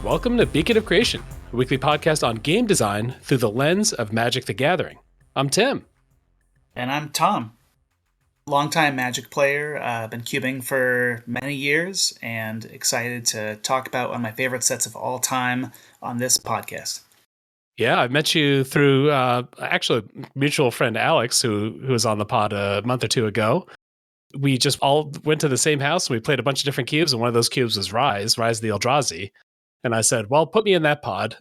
Welcome to Beacon of Creation, a weekly podcast on game design through the lens of Magic the Gathering. I'm Tim. And I'm Tom. Longtime Magic player, been cubing for many years, and excited to talk about one of my favorite sets of all time on this podcast. Yeah, I met you through actually mutual friend Alex, who was on the pod a month or two ago. We just all went to the same house and we played a bunch of different cubes, and one of those cubes was Rise the Eldrazi. And I said, well, put me in that pod.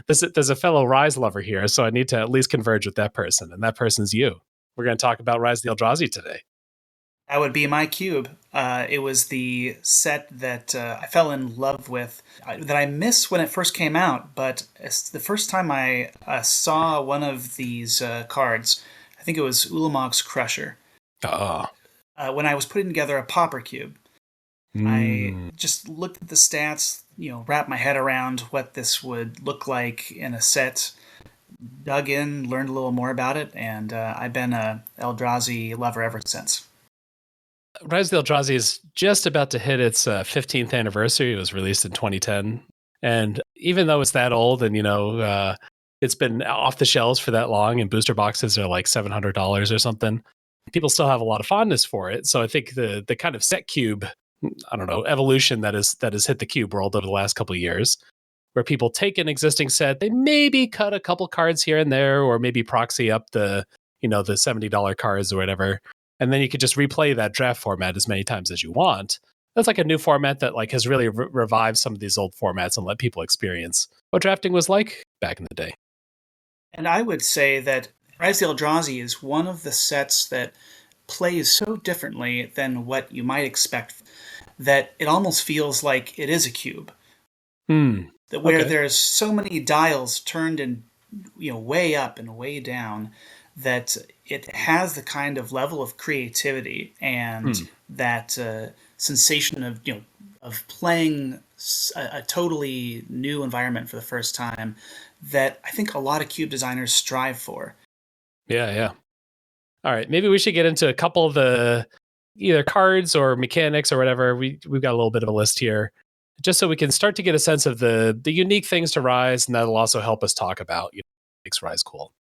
There's a fellow Rise lover here, so I need to at least converge with that person, and that person's you. We're going to talk about Rise the Eldrazi today. That would be my cube. It was the set that I fell in love with, that I missed when it first came out, but it's the first time I saw one of these cards, I think it was Ulamog's Crusher. Oh. When I was putting together a Pauper cube. I just looked at the stats, wrapped my head around what this would look like in a set, dug in, learned a little more about it, and I've been a Eldrazi lover ever since. Rise of the Eldrazi is just about to hit its 15th anniversary. It was released in 2010. And even though it's that old and, it's been off the shelves for that long and booster boxes are like $700 or something, people still have a lot of fondness for it. So I think the kind of set cube, evolution that has hit the cube world over the last couple of years, where people take an existing set, they maybe cut a couple cards here and there, or maybe proxy up the $70 cards or whatever, and then you could just replay that draft format as many times as you want. That's like a new format that has really revived some of these old formats and let people experience what drafting was like back in the day. And I would say that Rise of the Eldrazi is one of the sets that plays so differently than what you might expect that it almost feels like it is a cube. Where there's so many dials turned in, way up and way down, that it has the kind of level of creativity and that sensation of playing a totally new environment for the first time that I think a lot of cube designers strive for. Yeah. All right, maybe we should get into a couple of the either cards or mechanics or whatever. We've got a little bit of a list here, just so we can start to get a sense of the unique things to Rise, and that'll also help us talk about what makes Rise cool.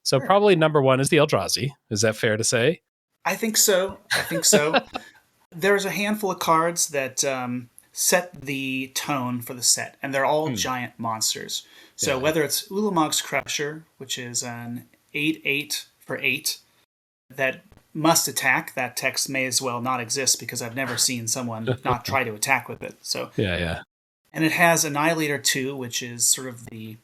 So Probably number one is the Eldrazi. Is that fair to say? I think so. There's a handful of cards that set the tone for the set, and they're all giant monsters. So whether it's Ulamog's Crusher, which is an 8/8 for 8 that must attack, that text may as well not exist because I've never seen someone not try to attack with it. So yeah. And it has Annihilator 2, which is sort of the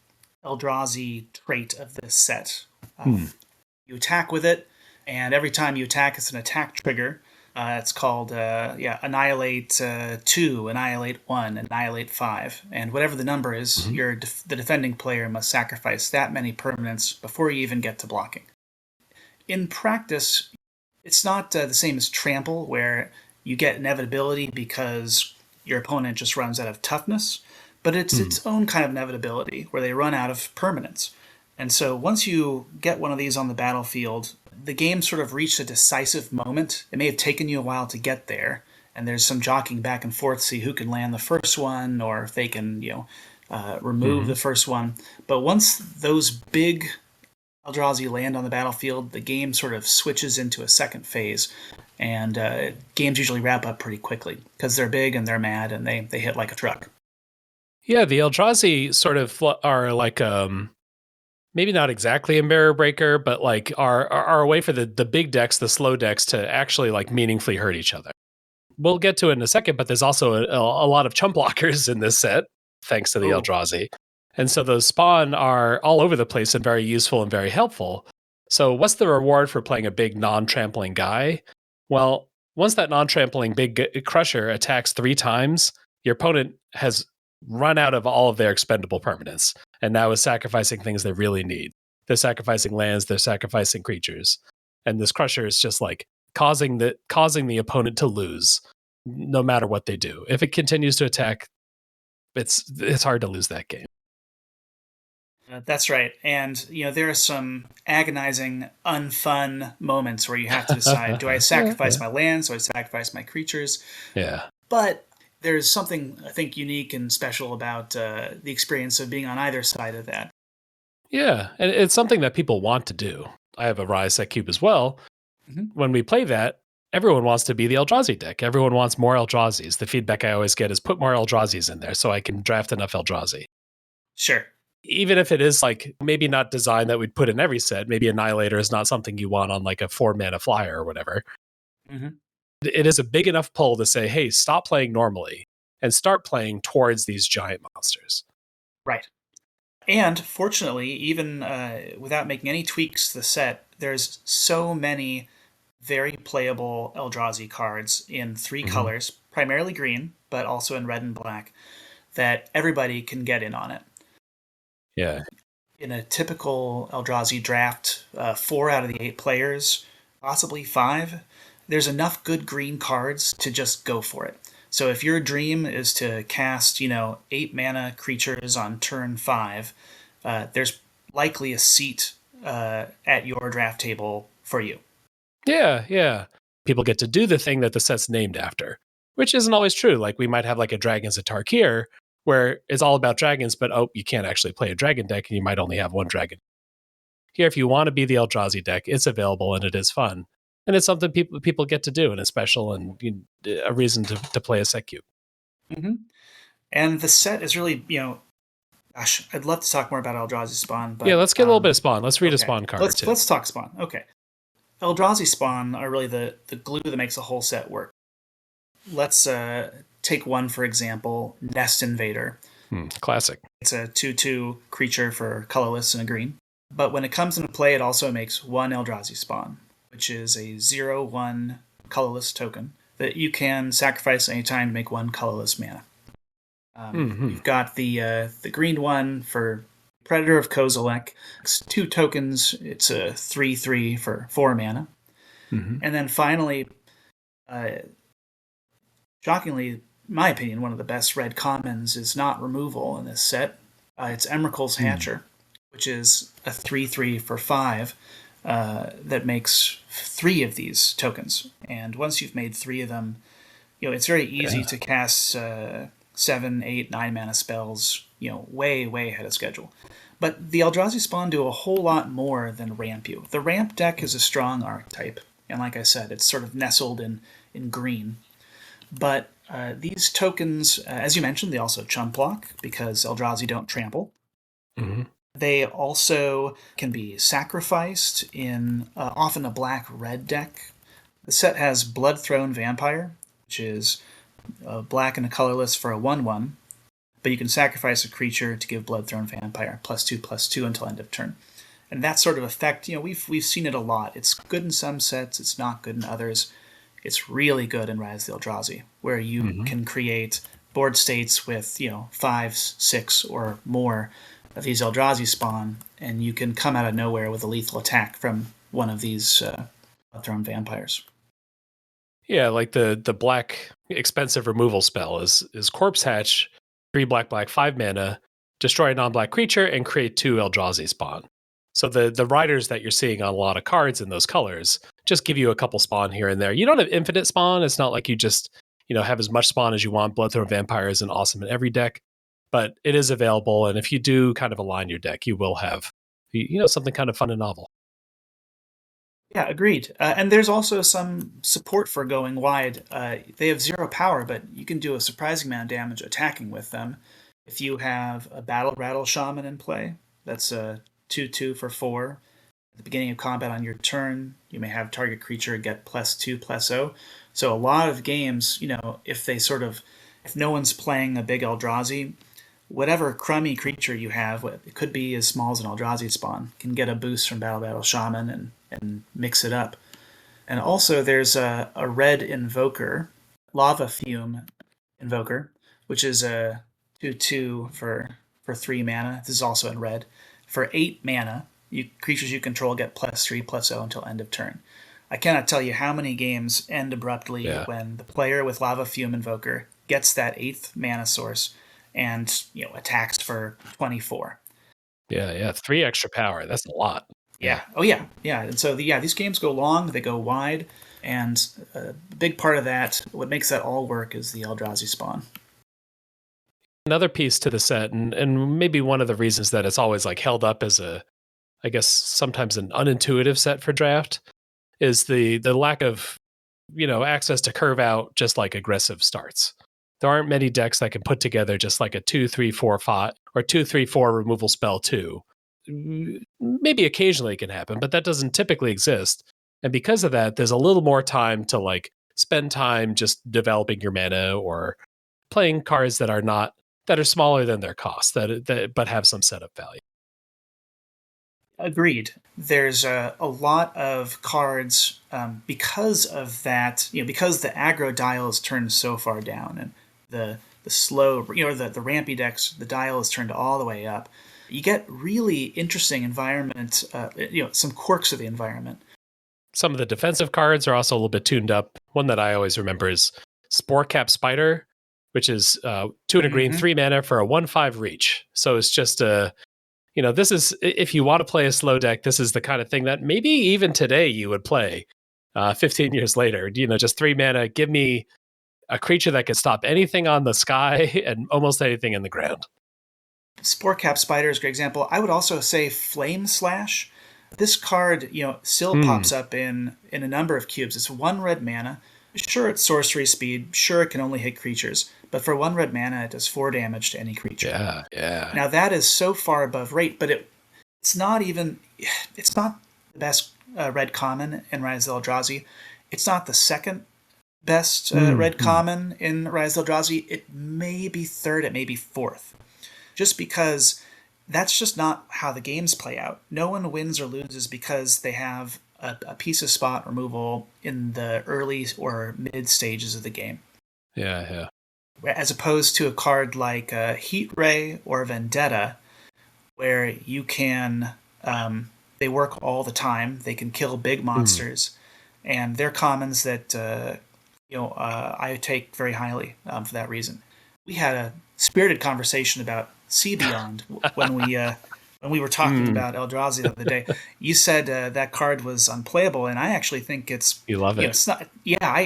Eldrazi trait of this set. You attack with it, and every time you attack, it's an attack trigger. It's called Annihilate 2, Annihilate 1, Annihilate 5. And whatever the number is, the defending player must sacrifice that many permanents before you even get to blocking. In practice, it's not the same as Trample, where you get inevitability because your opponent just runs out of toughness, but it's its own kind of inevitability, where they run out of permanents. And so once you get one of these on the battlefield, the game sort of reached a decisive moment. It may have taken you a while to get there, and there's some jockeying back and forth to see who can land the first one, or if they can, remove the first one. But once those big Eldrazi land on the battlefield, the game sort of switches into a second phase, and games usually wrap up pretty quickly because they're big and they're mad and they hit like a truck. Yeah, the Eldrazi sort of are like maybe not exactly a mirror breaker, but like are a way for the big decks, the slow decks, to actually meaningfully hurt each other. We'll get to it in a second, but there's also a lot of chump blockers in this set, thanks to the Eldrazi. And so those spawn are all over the place and very useful and very helpful. So what's the reward for playing a big non-trampling guy? Well, once that non-trampling big crusher attacks 3 times, your opponent has run out of all of their expendable permanents and now is sacrificing things they really need. They're sacrificing lands, they're sacrificing creatures. And this crusher is just causing the opponent to lose no matter what they do. If it continues to attack, it's hard to lose that game. That's right. And, there are some agonizing, unfun moments where you have to decide, do I sacrifice my lands? Do I sacrifice my creatures? Yeah. But there's something I think unique and special about the experience of being on either side of that. Yeah, and it's something that people want to do. I have a Rise set cube as well. Hmm. When we play that, everyone wants to be the Eldrazi deck. Everyone wants more Eldrazi's. The feedback I always get is put more Eldrazi's in there so I can draft enough Eldrazi. Sure. Even if it is like maybe not design that we'd put in every set, maybe Annihilator is not something you want on like a 4 mana flyer or whatever. Hmm. It is a big enough pull to say, hey, stop playing normally and start playing towards these giant monsters. Right. And fortunately, even without making any tweaks to the set, there's so many very playable Eldrazi cards in three Mm-hmm. colors, primarily green, but also in red and black, that everybody can get in on it. Yeah. In a typical Eldrazi draft, 4 out of the 8 players, possibly 5, there's enough good green cards to just go for it. So if your dream is to cast, 8 mana creatures on turn 5, there's likely a seat at your draft table for you. Yeah, yeah. People get to do the thing that the set's named after, which isn't always true. Like we might have like a Dragons of Tarkir where it's all about dragons, but you can't actually play a dragon deck and you might only have one dragon. Here, if you want to be the Eldrazi deck, it's available and it is fun. And it's something people get to do and it's special and a reason to play a set cube. Hmm. And the set is really, gosh, I'd love to talk more about Eldrazi Spawn, Yeah, but let's get a little bit of Spawn. Let's read a okay, Spawn card or two. let's talk Spawn. Okay, Eldrazi Spawn are really the glue that makes the whole set work. Let's take one for example, Nest Invader. Classic. It's a 2/2 creature for colorless and a green. But when it comes into play, it also makes one Eldrazi Spawn, which is a 0/1 colorless token that you can sacrifice anytime to make one colorless mana. You've got the green one for Predator of Kozilek. It's 2 tokens. It's a 3/3 for 4 mana. Mm-hmm. And then finally, shockingly, in my opinion, one of the best red commons is not removal in this set. It's Emrakul's Hatcher, which is a 3/3 for 5 that makes 3 of these tokens. And once you've made 3 of them, it's very easy to cast 7, 8, 9 mana spells, way, way ahead of schedule. But the Eldrazi Spawn do a whole lot more than ramp you. The ramp deck is a strong archetype, and like I said, it's sort of nestled in green. But these tokens, as you mentioned, they also chump block because Eldrazi don't trample. Mm-hmm. They also can be sacrificed in often a black-red deck. The set has Bloodthrone Vampire, which is black and a colorless for a 1/1, but you can sacrifice a creature to give Bloodthrone Vampire +2/+2 until end of turn. And that sort of effect, we've seen it a lot. It's good in some sets, it's not good in others. It's really good in Rise of the Eldrazi, where you can create board states with 5, 6, or more of these Eldrazi Spawn, and you can come out of nowhere with a lethal attack from one of these Bloodthrone Vampires. Yeah, like the black expensive removal spell is Corpse Hatch, 3 black, 5 mana, destroy a non-black creature, and create 2 Eldrazi Spawn. So the riders that you're seeing on a lot of cards in those colors just give you a couple spawn here and there. You don't have infinite spawn. It's not like you just have as much spawn as you want. Bloodthrone Vampire isn't awesome in every deck, but it is available. And if you do kind of align your deck, you will have something kind of fun and novel. Yeah, agreed. And there's also some support for going wide. They have 0 power, but you can do a surprising amount of damage attacking with them. If you have a Battle Rattle Shaman in play, that's a 2/2 for 4. At the beginning of combat on your turn, you may have target creature get +2/+0. So a lot of games, if no one's playing a big Eldrazi, whatever crummy creature you have, it could be as small as an Eldrazi Spawn, can get a boost from Battle Shaman and mix it up. And also there's a red Invoker, Lava Fume Invoker, which is a 2/2 for 3 mana. This is also in red. For 8 mana, creatures you control get +3/+0 until end of turn. I cannot tell you how many games end abruptly when the player with Lava Fume Invoker gets that 8th mana source and attacks for 24. Yeah, 3 extra power. That's a lot. Yeah. Oh yeah. And so these games go long. They go wide. And a big part of that, what makes that all work, is the Eldrazi spawn. Another piece to the set, and maybe one of the reasons that it's always like held up as I guess sometimes an unintuitive set for draft, is the lack of access to curve out just like aggressive starts. There aren't many decks that can put together just like a 2-3-4-5 or 2-3-4 removal spell 2. Maybe occasionally it can happen, but that doesn't typically exist. And because of that, there's a little more time to like spend time just developing your mana or playing cards that are smaller than their cost, that but have some setup value. Agreed. There's a lot of cards because of that, because the aggro dial is turned so far down, and the slow, the rampy decks, the dial is turned all the way up. You get really interesting environment, some quirks of the environment. Some of the defensive cards are also a little bit tuned up. One that I always remember is Sporecap Spider, which is 2 and a green, 3 mana for a 1/5 reach. So it's just this is, if you want to play a slow deck, this is the kind of thing that maybe even today you would play 15 years later. Just 3 mana, give me a creature that can stop anything on the sky and almost anything in the ground. Sporecap Spider is a great example. I would also say Flame Slash. This card, still pops up in a number of cubes. It's 1 red mana. Sure, it's sorcery speed. Sure, it can only hit creatures. But for 1 red mana, it does 4 damage to any creature. Yeah. Now, that is so far above rate, but it's not the best red common in Rise of the Eldrazi. It's not the second best red common in Rise of the Eldrazi. It may be third, it may be fourth. Just because that's just not how the games play out. No one wins or loses because they have a piece of spot removal in the early or mid stages of the game. Yeah. As opposed to a card like Heat Ray or Vendetta, where you can, they work all the time. They can kill big monsters, and they're commons that I take very highly for that reason. We had a spirited conversation about Sea Beyond when we were talking about Eldrazi the other day. You said that card was unplayable, and I actually think you love it. It's not. Yeah,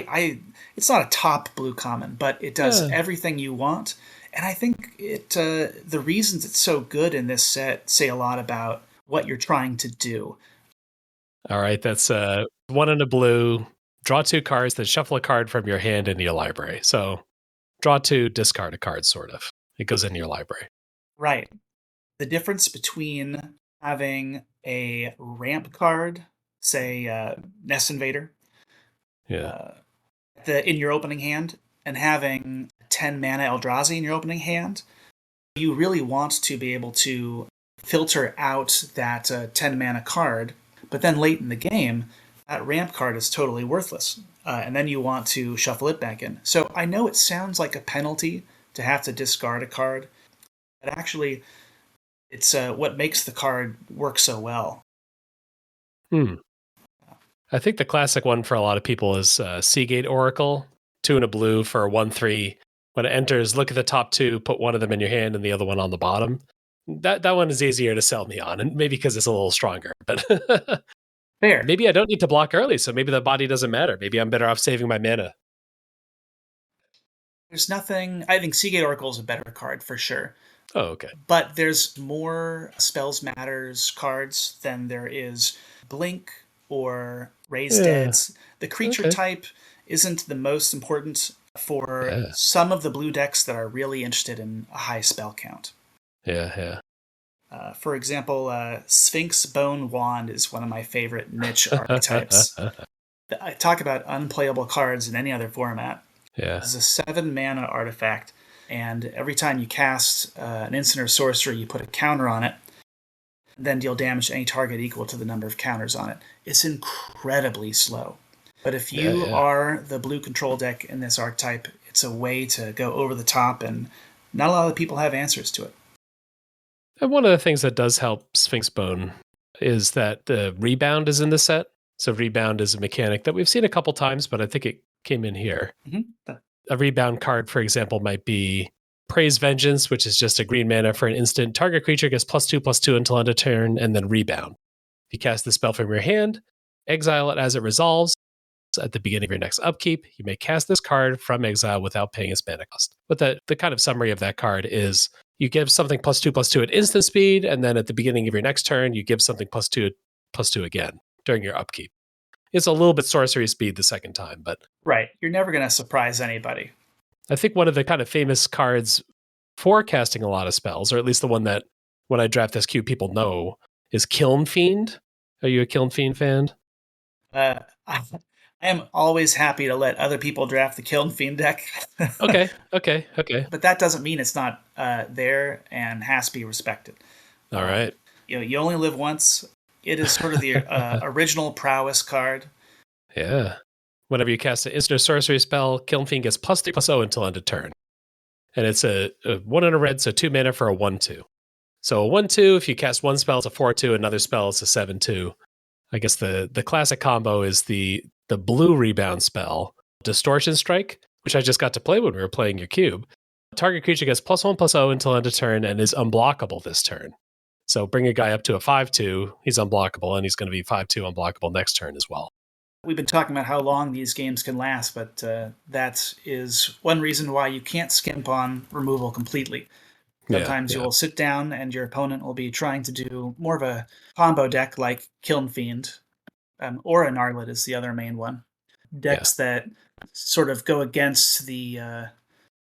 it's not a top blue common, but it does everything you want. And I think the reasons it's so good in this set say a lot about what you're trying to do. All right, that's 1 and a blue. Draw 2 cards, then shuffle a card from your hand into your library. So draw 2, discard a card, sort of. It goes into your library. Right. The difference between having a ramp card, say Nest Invader, in your opening hand, and having 10 mana Eldrazi in your opening hand, you really want to be able to filter out that 10 mana card, but then late in the game, that ramp card is totally worthless, and then you want to shuffle it back in. So I know it sounds like a penalty to have to discard a card, but actually it's what makes the card work so well. I think the classic one for a lot of people is Seagate Oracle, 2 and a blue for a 1/3. When it enters, look at the top 2, put one of them in your hand and the other one on the bottom. That one is easier to sell me on, and maybe because it's a little stronger. But fair. Maybe I don't need to block early, so maybe the body doesn't matter. Maybe I'm better off saving my mana. There's nothing. I think Seagate Oracle is a better card for sure. Oh, okay. But there's more Spells Matters cards than there is Blink or Raise Deads. The creature type isn't the most important for some of the blue decks that are really interested in a high spell count. Yeah. For example, Sphinx Bone Wand is one of my favorite niche archetypes. I talk about unplayable cards in any other format. Yeah. It's a 7 mana artifact, and every time you cast an instant or sorcery, you put a counter on it, then deal damage to any target equal to the number of counters on it. It's incredibly slow. But if you are the blue control deck in this archetype, it's a way to go over the top, and not a lot of people have answers to it. And one of the things that does help Sphinx Bone is that the rebound is in the set. So rebound is a mechanic that we've seen a couple times, but I think it came in here. A rebound card, for example, might be Praise Vengeance, which is just a green mana for an instant. Target creature gets +2/+2 until end of turn, and then rebound. If you cast the spell from your hand, exile it as it resolves, at the beginning of your next upkeep, you may cast this card from exile without paying its mana cost. But the kind of summary of that card is you give something +2/+2 at instant speed, and then at the beginning of your next turn, you give something +2/+2 again during your upkeep. It's a little bit sorcery speed the second time, but Right. You're never going to surprise anybody. I think one of the kind of famous cards for casting a lot of spells, or at least the one that when I draft this cube people know, is Kiln Fiend. Are you a Kiln Fiend fan? I am always happy to let other people draft the Kiln Fiend deck. Okay. But that doesn't mean it's not there and has to be respected. All right. You only live once. It is sort of the original prowess card. Yeah. Whenever you cast an instant or sorcery spell, Kiln Fiend gets +3/+0 until end of turn. And it's a 1 and a red, so 2 mana for a 1/2. So a 1/2, if you cast one spell, it's a 4/2, another spell, it's a 7/2. I guess the classic combo is the blue rebound spell, Distortion Strike, which I just got to play when we were playing your cube. Target creature gets +1/+0 until end of turn and is unblockable this turn. So bring a guy up to a 5/2, he's unblockable, and he's going to be 5/2 unblockable next turn as well. We've been talking about how long these games can last, but that is one reason why you can't skimp on removal completely. Sometimes you will sit down and your opponent will be trying to do more of a combo deck like Kiln Fiend, or a Gnarlid is the other main one. Decks that sort of go against the...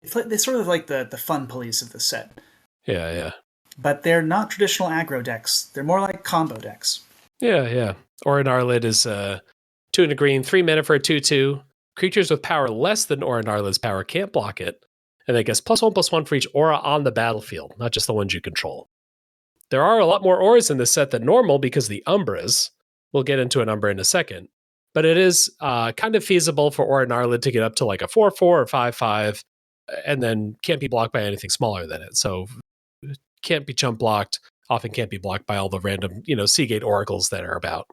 they sort of like the fun police of the set. Yeah. But they're not traditional aggro decks. They're more like combo decks. Yeah. Or an Gnarlid is 2 and a green, 3 mana for a 2/2. Creatures with power less than Aura Gnarlid's power can't block it. And it gets +1/+1 for each aura on the battlefield, not just the ones you control. There are a lot more auras in this set than normal because the Umbras. We'll get into an Umbra in a second. But it is kind of feasible for Aura Gnarlid to get up to like a 4/4 or 5/5, and then can't be blocked by anything smaller than it. So can't be chump blocked, often can't be blocked by all the random, Seagate Oracles that are about.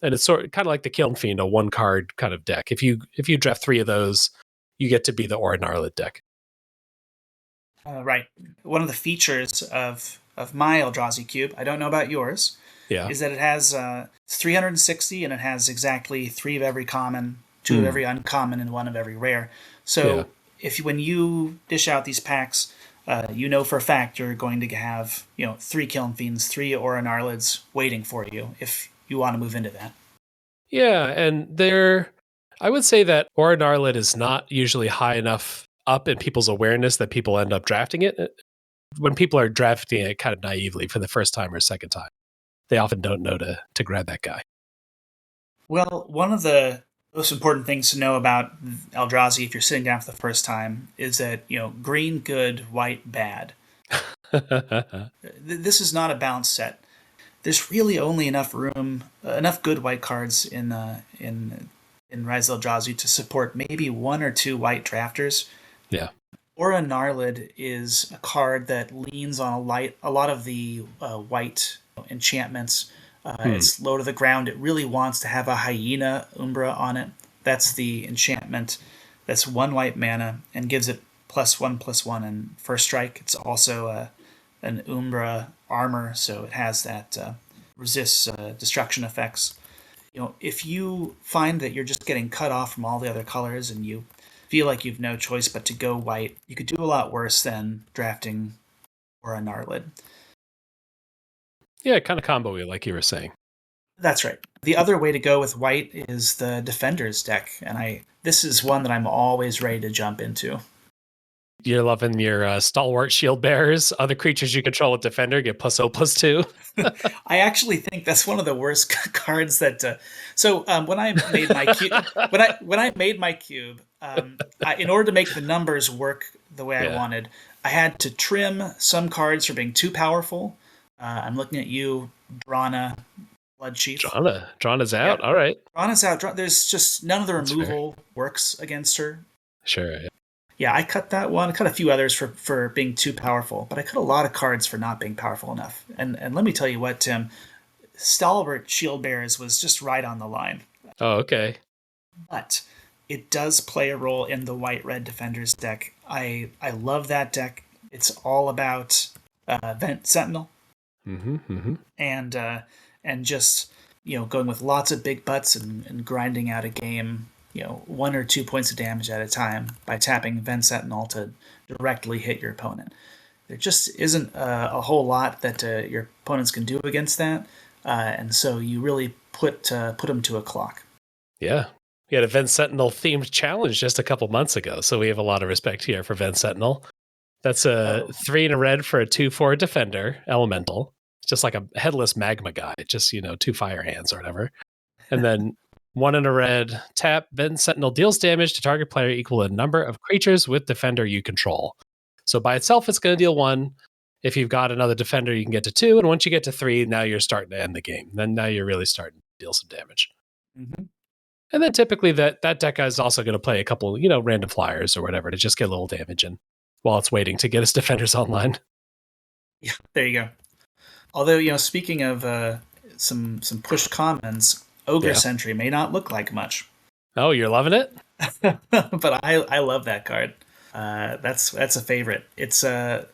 And it's kind of like the Kiln Fiend, a one card kind of deck. If you draft 3 of those, you get to be the Aura Gnarlid deck. Right. One of the features of my Eldrazi cube, I don't know about yours, is that it has 360 and it has exactly 3 of every common, 2 of every uncommon, and 1 of every rare. So when you dish out these packs, you know for a fact you're going to have 3 Kiln Fiends, 3 Aura Gnarlids waiting for you if you want to move into that. Yeah, and I would say that Aura Gnarlid is not usually high enough up in people's awareness that people end up drafting it. When people are drafting it kind of naively for the first time or second time, they often don't know to grab that guy. Well, one of the most important things to know about Eldrazi if you're sitting down for the first time is that, green good, white bad. This is not a balanced set. There's really only enough room, enough good white cards in Rise of Eldrazi to support maybe 1 or 2 white drafters. Yeah. Aura Gnarlid is a card that leans on a lot of the white enchantments. It's low to the ground. It really wants to have a Hyena Umbra on it. That's the enchantment. That's 1 white mana and gives it +1/+1 and first strike. It's also an Umbra armor, so it has that resists destruction effects. If you find that you're just getting cut off from all the other colors and you feel like you've no choice but to go white, you could do a lot worse than drafting Aura Gnarlid. Yeah, kind of combo like you were saying. That's right. The other way to go with white is the Defender's deck, and this is one that I'm always ready to jump into. You're loving your stalwart shield bearers. Other creatures you control with Defender get +0/+2. I actually think that's one of the worst cards that. When I made my cube, when I made my cube, in order to make the numbers work the way I wanted, I had to trim some cards for being too powerful. I'm looking at you, Drana, Bloodsheath. Drana's out. Yeah. All right. Drana's out. There's just none of the removal works against her. Sure. Yeah, I cut that one. I cut a few others for being too powerful, but I cut a lot of cards for not being powerful enough. And let me tell you what, Tim, Stalwart Shield Bearers was just right on the line. Oh, okay. But it does play a role in the White-Red Defenders deck. I love that deck. It's all about Vent Sentinel. And just going with lots of big butts and grinding out a game 1 or 2 points of damage at a time by tapping Ven Sentinel to directly hit your opponent. There just isn't a whole lot that your opponents can do against that, and so you really put them to a clock. Yeah. We had a Ven Sentinel themed challenge just a couple months ago, so we have a lot of respect here for Ven Sentinel. That's a 3 and a red for a 2/4 defender, elemental. It's just like a headless magma guy, just 2 fire hands or whatever. And then 1 and a red, tap, Ven Sentinel deals damage to target player equal to the number of creatures with defender you control. So by itself, it's going to deal 1. If you've got another defender, you can get to 2. And once you get to 3, now you're starting to end the game. Then now you're really starting to deal some damage. Mm-hmm. And then typically that deck is also going to play a couple, random flyers or whatever to just get a little damage in while it's waiting to get its defenders online. Yeah, there you go. Although, speaking of some pushed commons, Ogre Sentry may not look like much. Oh, you're loving it? But I love that card. That's a favorite. It's there's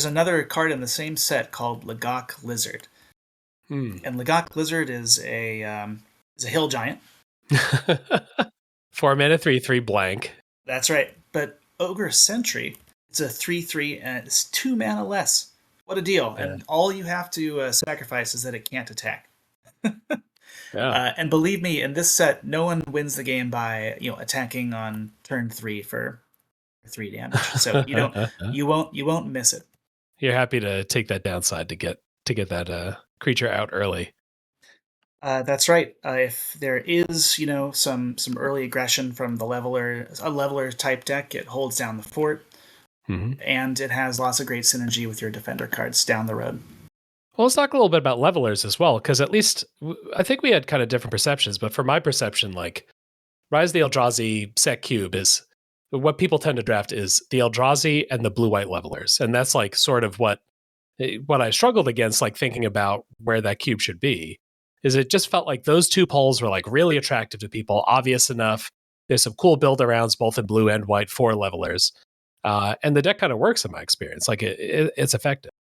another card in the same set called Lagok Lizard. And Lagok Lizard is a hill giant. 4 mana, 3/3 blank. That's right. But Ogre Sentry, it's a 3/3 and it's 2 mana less. What a deal. Yeah. And all you have to sacrifice is that it can't attack. Yeah. And believe me, in this set, no one wins the game by attacking on turn 3 for 3 damage. So you won't miss it. You're happy to take that downside to get that creature out early. That's right. If there is some early aggression from a leveler type deck, it holds down the fort, and it has lots of great synergy with your defender cards down the road. Well, let's talk a little bit about levelers as well, because at least I think we had kind of different perceptions, but for my perception, like Rise of the Eldrazi set cube is what people tend to draft is the Eldrazi and the blue-white levelers, and that's like sort of what I struggled against, like thinking about where that cube should be, is it just felt like those two polls were like really attractive to people, obvious enough. There's some cool build arounds both in blue and white for levelers, and the deck kind of works in my experience. Like it's effective.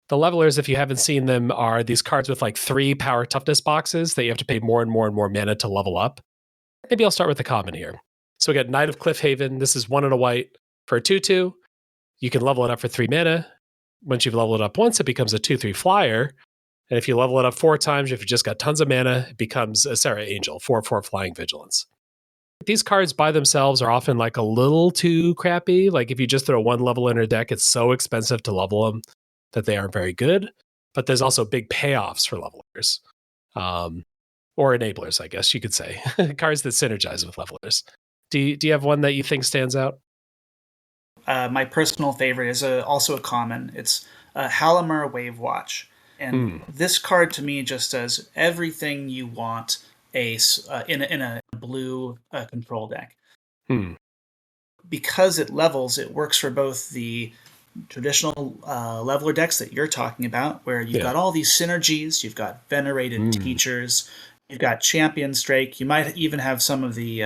The levelers, if you haven't seen them, are these cards with like 3 power toughness boxes that you have to pay more and more and more mana to level up. Maybe I'll start with the common here. So we got Knight of Cliffhaven. This is 1 and a white for a 2/2. You can level it up for 3 mana. Once you've leveled it up once, it becomes a 2/3 flyer. And if you level it up 4 times, if you just got tons of mana, it becomes a Serra Angel, 4/4 flying vigilance. These cards by themselves are often like a little too crappy. Like if you just throw 1 level in your deck, it's so expensive to level them that they aren't very good. But there's also big payoffs for levelers. Or enablers, I guess you could say. Cards that synergize with levelers. Do you have one that you think stands out? My personal favorite is also a common. It's Halimar Wave Watch. And this card to me just does everything you want in a blue control deck. Because it levels, it works for both the traditional leveler decks that you're talking about, where you've got all these synergies. You've got Venerated Teachers. You've got Champion's Drake. You might even have some of the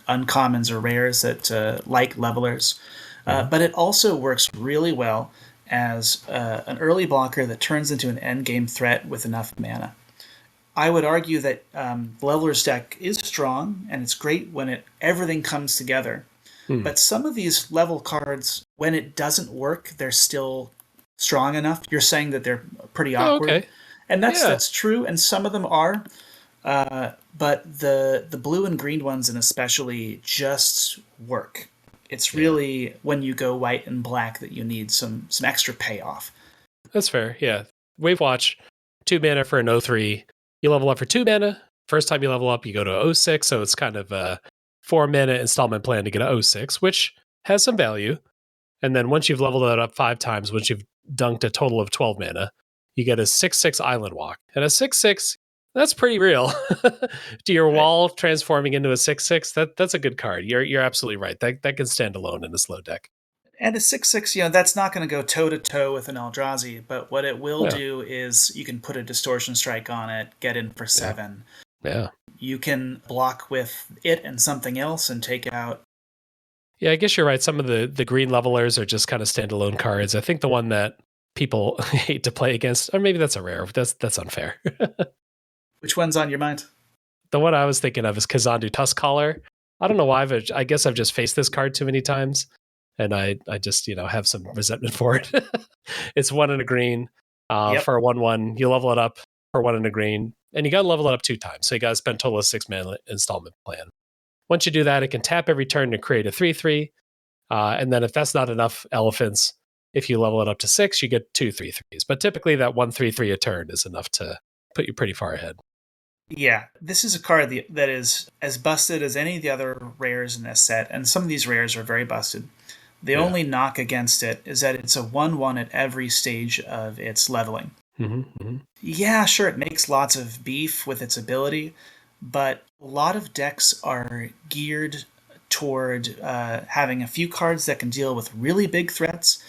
uncommons or rares that like levelers. But it also works really well as an early blocker that turns into an endgame threat with enough mana. I would argue that the Leveler's deck is strong, and it's great when everything comes together. But some of these level cards, when it doesn't work, they're still strong enough. You're saying that they're pretty awkward. Okay. And that's true, and some of them are. But the blue and green ones, and especially, just work. It's really when you go white and black that you need some extra payoff. That's fair, yeah. Wave Watch, 2 mana for an 0/3. You level up for 2 mana. First time you level up, you go to 0/6, so it's kind of a 4 mana installment plan to get a 0/6, which has some value. And then once you've leveled it up 5 times, once you've dunked a total of 12 mana, you get a 6/6 Island Walk. And a 6/6, that's pretty real. To your wall transforming into a 6/6, that's a good card. You're absolutely right. That can stand alone in a slow deck. And a 6/6, that's not going to go toe-to-toe with an Eldrazi, but what it will do is you can put a Distortion Strike on it, get in for 7. Yeah. You can block with it and something else and take out... Yeah, I guess you're right. Some of the green levelers are just kind of standalone cards. I think the one that people hate to play against, or maybe that's a rare. That's unfair. Which one's on your mind? The one I was thinking of is Kazandu Tuskcaller. I don't know why, but I guess I've just faced this card too many times, and I just have some resentment for it. It's 1 and a green for a 1/1. You level it up for 1 and a green, and you got to level it up 2 times. So you got to spend a total of 6 mana installment plan. Once you do that, it can tap every turn to create a 3/3. And then if that's not enough elephants, if you level it up to 6, you get 2 3/3s. But typically that 1 3/3 a turn is enough to put you pretty far ahead. Yeah, this is a card that is as busted as any of the other rares in this set, and some of these rares are very busted. The only knock against it is that it's a 1/1 at every stage of its leveling. Yeah, sure, it makes lots of beef with its ability, but a lot of decks are geared toward having a few cards that can deal with really big threats,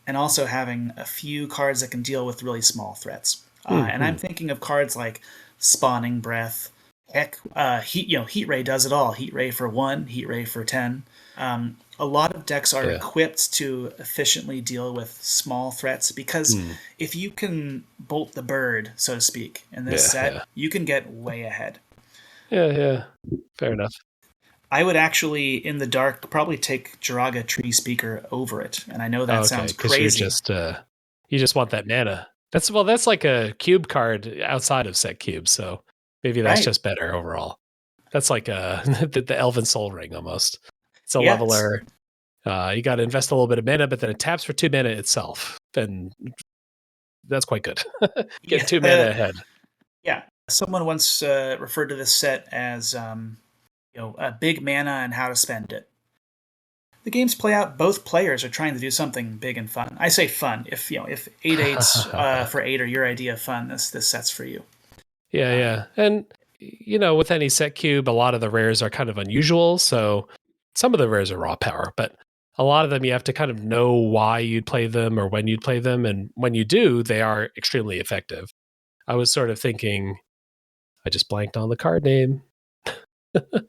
and also having a few cards that can deal with really small threats. And I'm thinking of cards like Spawning Breath. Heck, Heat Ray does it all. Heat Ray for 1, Heat Ray for 10. A lot of decks are equipped to efficiently deal with small threats because if you can bolt the bird, so to speak, in this set, you can get way ahead. Yeah. Fair enough. I would actually, in the dark, probably take Jiraga Tree Speaker over it, and I know that sounds crazy. You just want that mana. That's like a cube card outside of set cubes, so maybe that's just better overall. That's like the Elven Soul Ring almost. It's a leveler. You got to invest a little bit of mana, but then it taps for 2 mana itself, and that's quite good. Get 2 mana ahead. Yeah, someone once referred to this set as a big mana and how to spend it. The games play out. Both players are trying to do something big and fun. I say fun. If 8/8s for 8 are your idea of fun, this set's for you. Yeah. And with any set cube, a lot of the rares are kind of unusual. So some of the rares are raw power, but a lot of them you have to kind of know why you'd play them or when you'd play them, and when you do, they are extremely effective. I was sort of thinking, I just blanked on the card name. The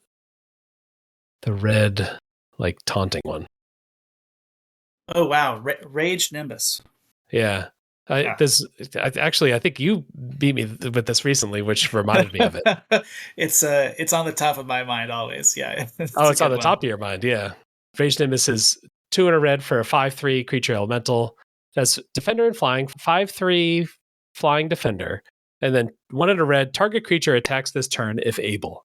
red, like, taunting one. Oh, wow. Rage Nimbus. Yeah. I think you beat me with this recently, which reminded me of it. It's on the top of my mind always. Yeah. It's on the top of your mind. Yeah. Rage Nimbus is 2 and a red for a 5/3 creature elemental. That's defender and flying, 5/3 flying defender. And then 1 and a red, target creature attacks this turn if able.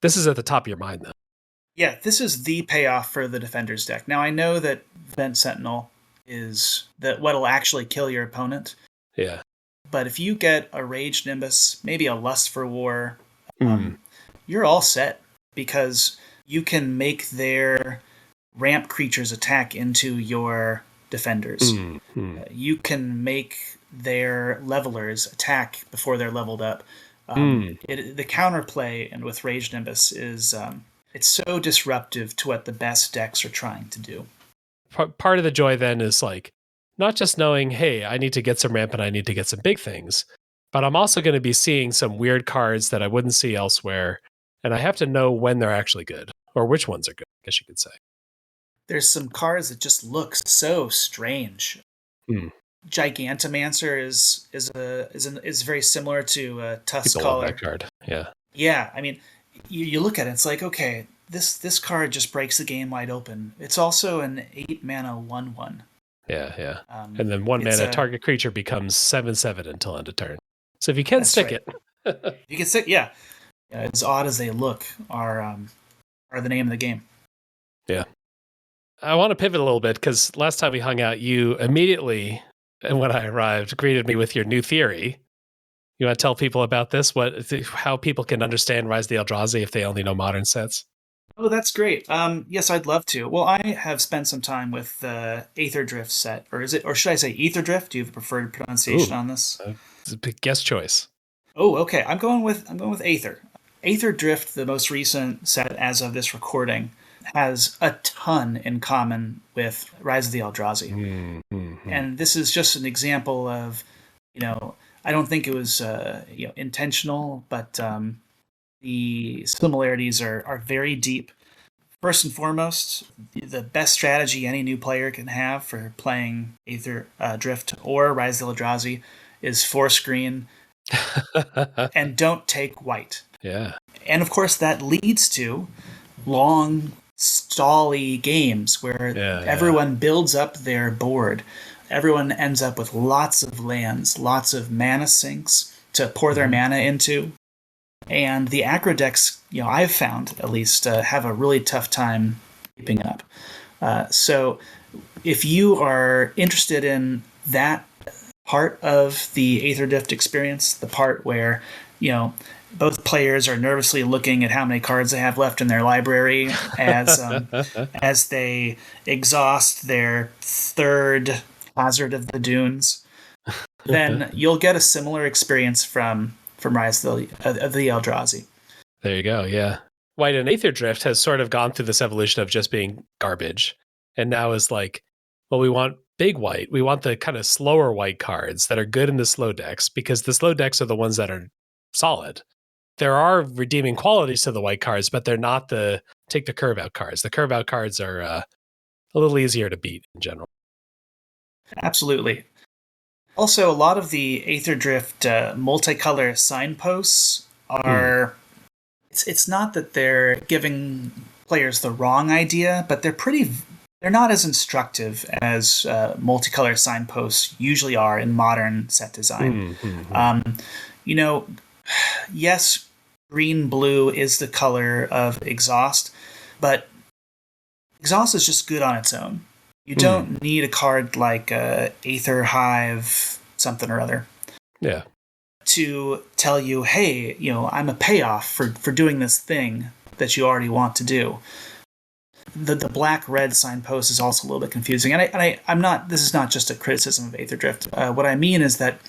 This is at the top of your mind, though. Yeah, this is the payoff for the Defender's deck. Now, I know that Vent Sentinel is what'll actually kill your opponent. Yeah. But if you get a Rage Nimbus, maybe a Lust for War, you're all set, because you can make their ramp creatures attack into your defenders. You can make their levelers attack before they're leveled up. The counterplay and with Rage Nimbus is it's so disruptive to what the best decks are trying to do. Part of the joy then is like not just knowing, hey, I need to get some ramp and I need to get some big things, but I'm also going to be seeing some weird cards that I wouldn't see elsewhere, and I have to know when they're actually good or which ones are good, I guess you could say. There's some cards that just look so strange. Gigantomancer is very similar to Tuskcaller. That card. Yeah, I mean, you look at it, it's like, okay, this card just breaks the game wide open. It's also an 8 mana 1/1. Yeah. And then 1 mana target creature becomes 7/7 until end of turn. So if you can stick it, you can stick. Yeah, as odd as they look, are the name of the game. Yeah. I want to pivot a little bit because last time we hung out, you immediately, and when I arrived, greeted me with your new theory. You want to tell people about this? How people can understand Rise of the Eldrazi if they only know modern sets? Oh, that's great. Yes, I'd love to. Well, I have spent some time with the Aether Drift set, or should I say Ether Drift? Do you have a preferred pronunciation on this? It's a big guess choice. Oh, okay. I'm going with Aether. Aether Drift, the most recent set as of this recording, has a ton in common with Rise of the Eldrazi. And this is just an example of, I don't think it was intentional, but the similarities are very deep. First and foremost, the best strategy any new player can have for playing Aether Drift or Rise of the Eldrazi is force green and don't take white. Yeah. And of course, that leads to long, stally games where Yeah. Yeah. everyone builds up their board. Everyone ends up with lots of lands, lots of mana sinks to pour their Mhm. mana into. And the aggro decks, I've found at least, have a really tough time keeping up. So if you are interested in that part of the Aether Drift experience, the part where, both players are nervously looking at how many cards they have left in their library as they exhaust their third Hazard of the Dunes, then you'll get a similar experience from Rise of the Eldrazi. There you go. Yeah. White and Aether Drift has sort of gone through this evolution of just being garbage. And now is like, well, we want big white. We want the kind of slower white cards that are good in the slow decks because the slow decks are the ones that are solid. There are redeeming qualities to the white cards, but they're not the take the curve out cards. The curve out cards are a little easier to beat in general. Absolutely. Also, a lot of the Aether Drift multicolor signposts are. It's not that they're giving players the wrong idea, but they're not as instructive as multicolor signposts usually are in modern set design. You know, yes, green blue is the color of exhaust, but exhaust is just good on its own. You don't need a card like Aether Hive something or other. Yeah. To tell you, hey, I'm a payoff for doing this thing that you already want to do. The black-red signpost is also a little bit confusing, and I'm not. This is not just a criticism of Aether Drift. What I mean is that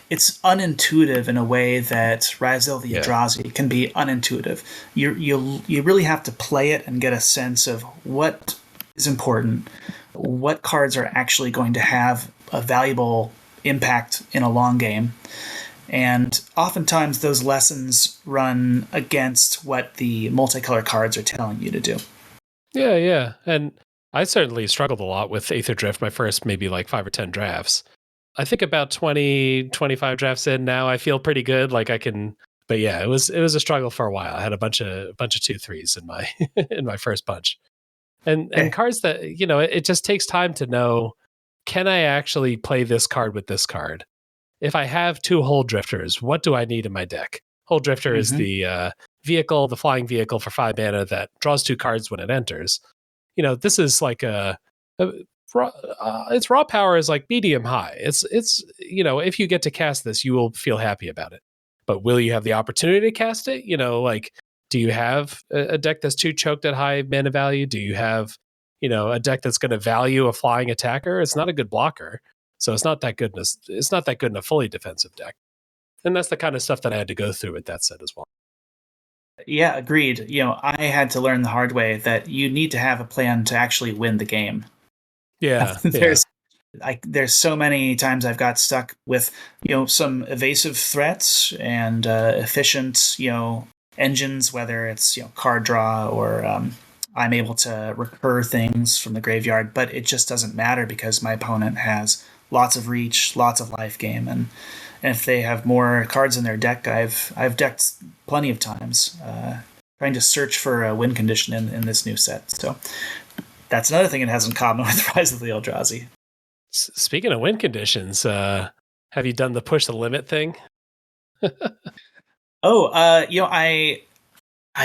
it's unintuitive in a way that Rise of the Eldrazi can be unintuitive. You really have to play it and get a sense of what is important, what cards are actually going to have a valuable impact in a long game. And oftentimes those lessons run against what the multicolor cards are telling you to do. Yeah, yeah. And I certainly struggled a lot with Aether Drift my first maybe like 5 or 10 drafts. I think about 20, 25 drafts in now, I feel pretty good. Like I can, but yeah, it was a struggle for a while. I had a bunch of 2/3s in my in my first bunch. And cards that, it just takes time to know, can I actually play this card with this card? If I have 2 Hull Drifters, what do I need in my deck? Hull Drifter is the vehicle, the flying vehicle for 5 mana that draws 2 cards when it enters. This is like its raw power is like medium high. It's if you get to cast this, you will feel happy about it. But will you have the opportunity to cast it? Like, do you have a deck that's too choked at high mana value? Do you have a deck that's going to value a flying attacker? It's not a good blocker. So it's not that good. It's not that good in a fully defensive deck, and that's the kind of stuff that I had to go through with that set as well. Yeah, agreed. I had to learn the hard way that you need to have a plan to actually win the game. Yeah, there's so many times I've got stuck with some evasive threats and efficient engines, whether it's card draw or I'm able to recur things from the graveyard, but it just doesn't matter because my opponent has lots of reach, lots of life game, and if they have more cards in their deck, I've decked plenty of times, trying to search for a win condition in this new set. So that's another thing it has in common with Rise of the Eldrazi. Speaking of win conditions, have you done the push the limit thing? I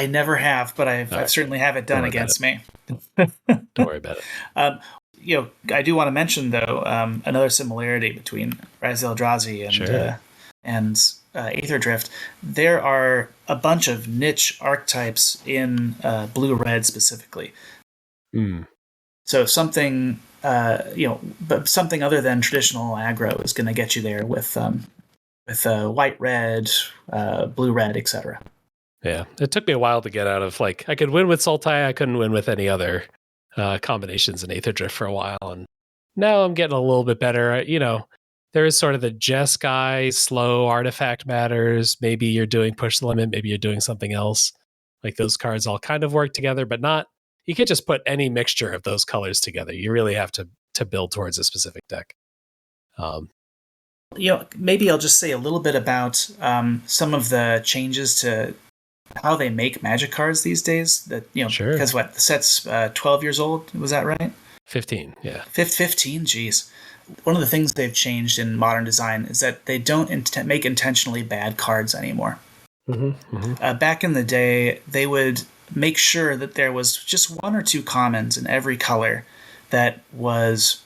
never have, but I've certainly have it done against me. Don't worry about it. I do want to mention though another similarity between Rise of Eldrazi and Aether Drift. There are a bunch of niche archetypes in blue-red specifically. So something but something other than traditional aggro is going to get you there with white-red, blue-red, etc. Yeah, it took me a while to get out of I could win with Sultai, I couldn't win with any other combinations in Aether Drift for a while, and now I'm getting a little bit better. There is sort of the Jeskai slow artifact matters. Maybe you're doing push the limit, maybe you're doing something else. Like those cards all kind of work together, but not. You can't just put any mixture of those colors together. You really have to build towards a specific deck. Maybe I'll just say a little bit about some of the changes to how they make Magic cards these days. That Sure. because what the set's 12 years old. Was that right? 15, yeah. 15. Geez. One of the things they've changed in modern design is that they don't make intentionally bad cards anymore. Back in the day, they would make sure that there was just one or two commons in every color that was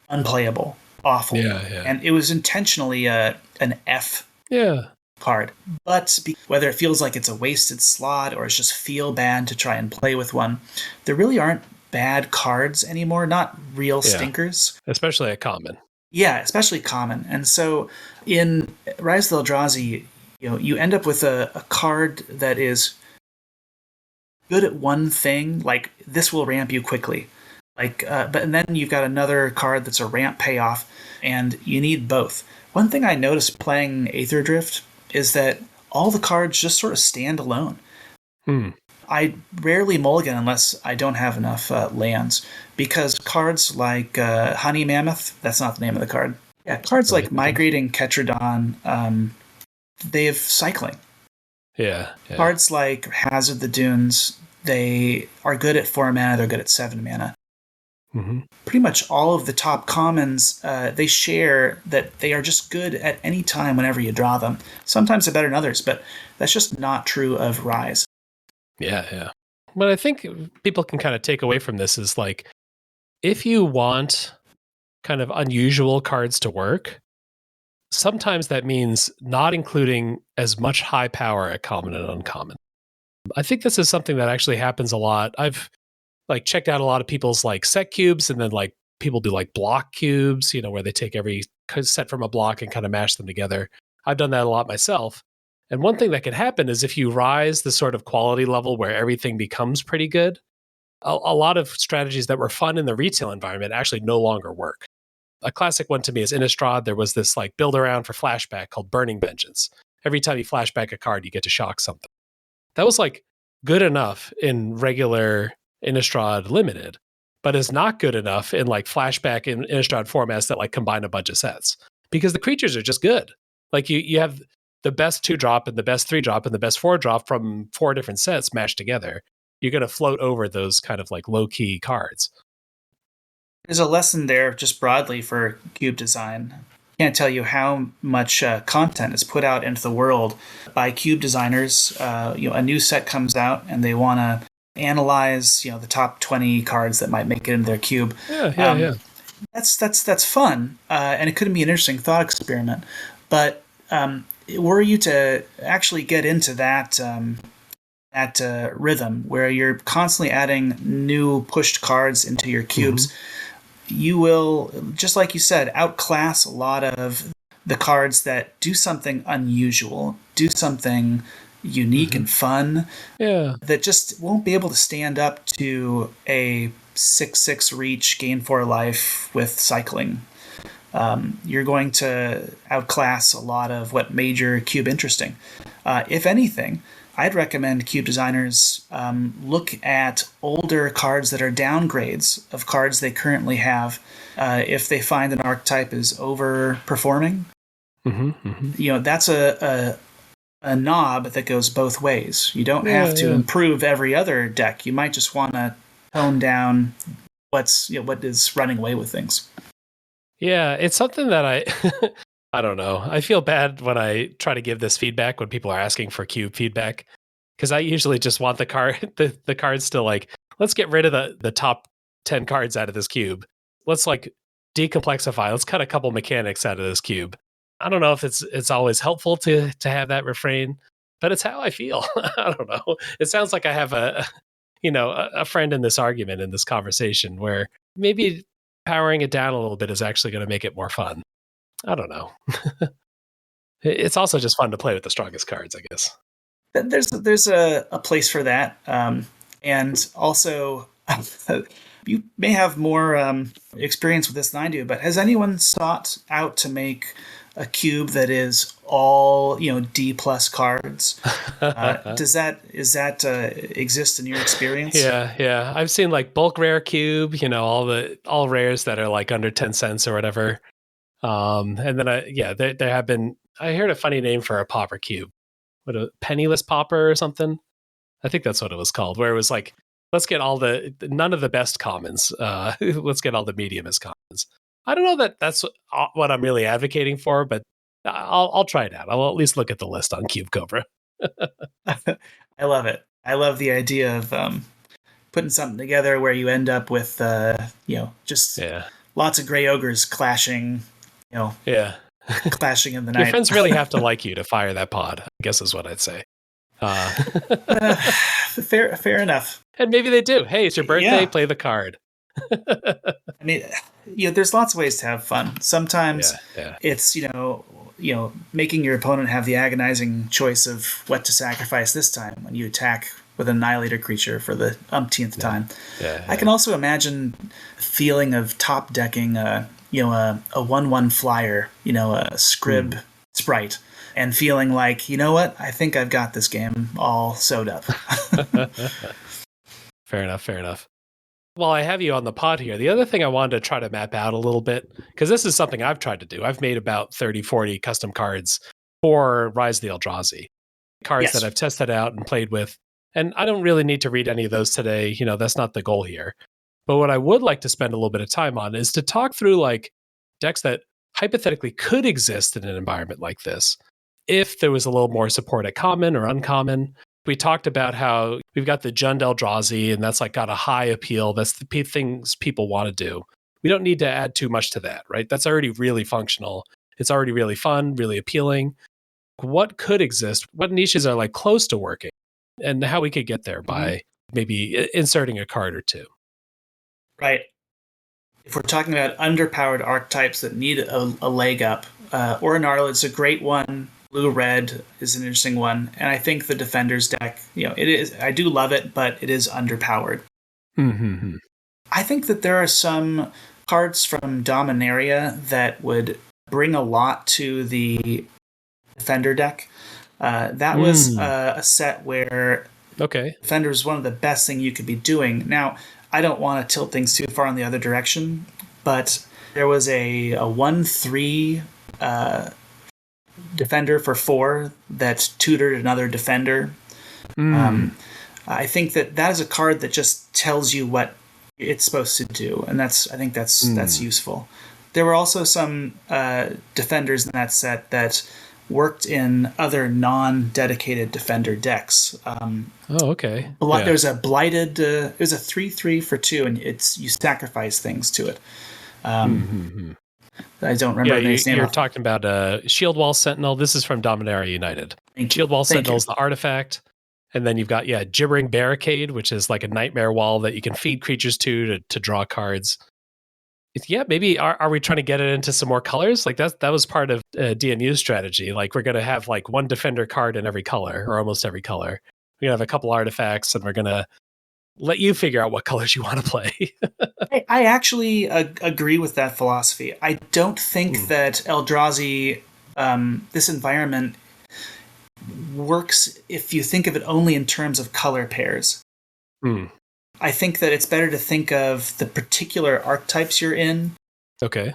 unplayable, awful. Yeah. And it was intentionally an F Yeah. card. But whether it feels like it's a wasted slot or it's just feel bad to try and play with one, there really aren't bad cards anymore, not real stinkers. Especially a common. Yeah, especially common. And so in Rise of the Eldrazi, you end up with a card that is good at one thing, like this will ramp you quickly. But then you've got another card that's a ramp payoff, and you need both. One thing I noticed playing Aether Drift is that all the cards just sort of stand alone. I rarely mulligan unless I don't have enough lands, because cards like Honey Mammoth, that's not the name of the card. Yeah, cards like Migrating Ketradon, they have cycling. Yeah. Cards like Hazard the Dunes, they are good at 4 mana, they're good at 7 mana. Pretty much all of the top commons, they share that they are just good at any time whenever you draw them. Sometimes they're better than others, but that's just not true of Rise. Yeah. What I think people can kind of take away from this is like, if you want kind of unusual cards to work, sometimes that means not including as much high power at common and uncommon. I think this is something that actually happens a lot. I've like checked out a lot of people's like set cubes, and then like people do like block cubes, where they take every set from a block and kind of mash them together. I've done that a lot myself. And one thing that can happen is if you rise the sort of quality level where everything becomes pretty good, a lot of strategies that were fun in the retail environment actually no longer work. A classic one to me is Innistrad. There was this like build around for flashback called Burning Vengeance. Every time you flashback a card, you get to shock something. That was like good enough in regular Innistrad Limited, but is not good enough in like flashback in Innistrad formats that like combine a bunch of sets, because the creatures are just good. Like you have the best 2-drop and the best 3-drop and the best 4-drop from 4 different sets mashed together. You're going to float over those kind of like low key cards. There's a lesson there just broadly for cube design. Can't tell you how much content is put out into the world by cube designers. A new set comes out and they want to analyze, the top 20 cards that might make it into their cube. Yeah. That's fun, and it could be an interesting thought experiment. But were you to actually get into that rhythm where you're constantly adding new pushed cards into your cubes, you will, just like you said, outclass a lot of the cards that do something unusual, do something unique and fun, that just won't be able to stand up to a 6/6 reach, gain 4 life with cycling. You're going to outclass a lot of what made your cube interesting. If anything, I'd recommend cube designers look at older cards that are downgrades of cards they currently have. If they find an archetype is overperforming, that's a knob that goes both ways. You don't have to improve every other deck. You might just want to tone down what is running away with things. Yeah, it's something that I don't know. I feel bad when I try to give this feedback when people are asking for cube feedback, because I usually just want the cards to like, let's get rid of the top 10 cards out of this cube. Let's like decomplexify. Let's cut a couple mechanics out of this cube. I don't know if it's always helpful to have that refrain, but it's how I feel. I don't know. It sounds like I have a friend in this argument, in this conversation, where maybe powering it down a little bit is actually going to make it more fun. I don't know. It's also just fun to play with the strongest cards, I guess. There's a place for that, and also you may have more experience with this than I do. But has anyone sought out to make a cube that is all D+ cards? Is that exist in your experience? Yeah. I've seen like bulk rare cube, all rares that are like under 10 cents or whatever. And then there have been. I heard a funny name for a pauper cube, Penniless Pauper or something. I think that's what it was called, where it was like, let's get none of the best commons. Let's get all the mediumest commons. I don't know that that's what I'm really advocating for, but I'll try it out. I'll at least look at the list on Cube Cobra. I love it. I love the idea of putting something together where you end up with, just lots of gray ogres clashing, clashing in the night. Your friends really have to like you to fire that pod, I guess is what I'd say. Fair enough. And maybe they do. Hey, it's your birthday. Play the card. I mean, there's lots of ways to have fun. Sometimes it's making your opponent have the agonizing choice of what to sacrifice this time when you attack with an annihilator creature for the umpteenth time. I can also imagine the feeling of top decking a 1/1 flyer, a Scrib sprite, and feeling like, you know what, I think I've got this game all sewed up. Fair enough. While I have you on the pod here, the other thing I wanted to try to map out a little bit, because this is something I've tried to do. I've made about 30, 40 custom cards for Rise of the Eldrazi. Cards that I've tested out and played with. And I don't really need to read any of those today. That's not the goal here. But what I would like to spend a little bit of time on is to talk through like decks that hypothetically could exist in an environment like this, if there was a little more support at common or uncommon. We talked about how we've got the Jund Eldrazi, and that's like got a high appeal. That's the things people want to do. We don't need to add too much to that, right? That's already really functional. It's already really fun, really appealing. What could exist? What niches are like close to working? And how we could get there by maybe inserting a card or two. Right. If we're talking about underpowered archetypes that need a leg up, Orinarl is a great one. Blue-red is an interesting one. And I think the Defender's deck, it is. I do love it, but it is underpowered. Mm-hmm. I think that there are some cards from Dominaria that would bring a lot to the Defender deck. That was a set where Defender is one of the best thing you could be doing. Now, I don't want to tilt things too far in the other direction, but there was a 1/3 Defender for 4 that tutored another Defender. I think that is a card that just tells you what it's supposed to do, and I think that's useful. There were also some Defenders in that set that worked in other non-dedicated Defender decks. There's a blighted. There's a 3/3 for 2, and you sacrifice things to it. I don't remember the name. You're talking about Shield Wall Sentinel. This is from Dominaria United. Shield Wall Sentinel is the artifact, and then you've got Gibbering Barricade, which is like a nightmare wall that you can feed creatures to draw cards. Maybe are we trying to get it into some more colors? Like that was part of DNU's strategy. Like we're going to have like one Defender card in every color, or almost every color. We're going to have a couple artifacts, and we're going to let you figure out what colors you want to play. I actually agree with that philosophy. I don't think that Eldrazi, this environment, works if you think of it only in terms of color pairs. I think that it's better to think of the particular archetypes you're in. Okay.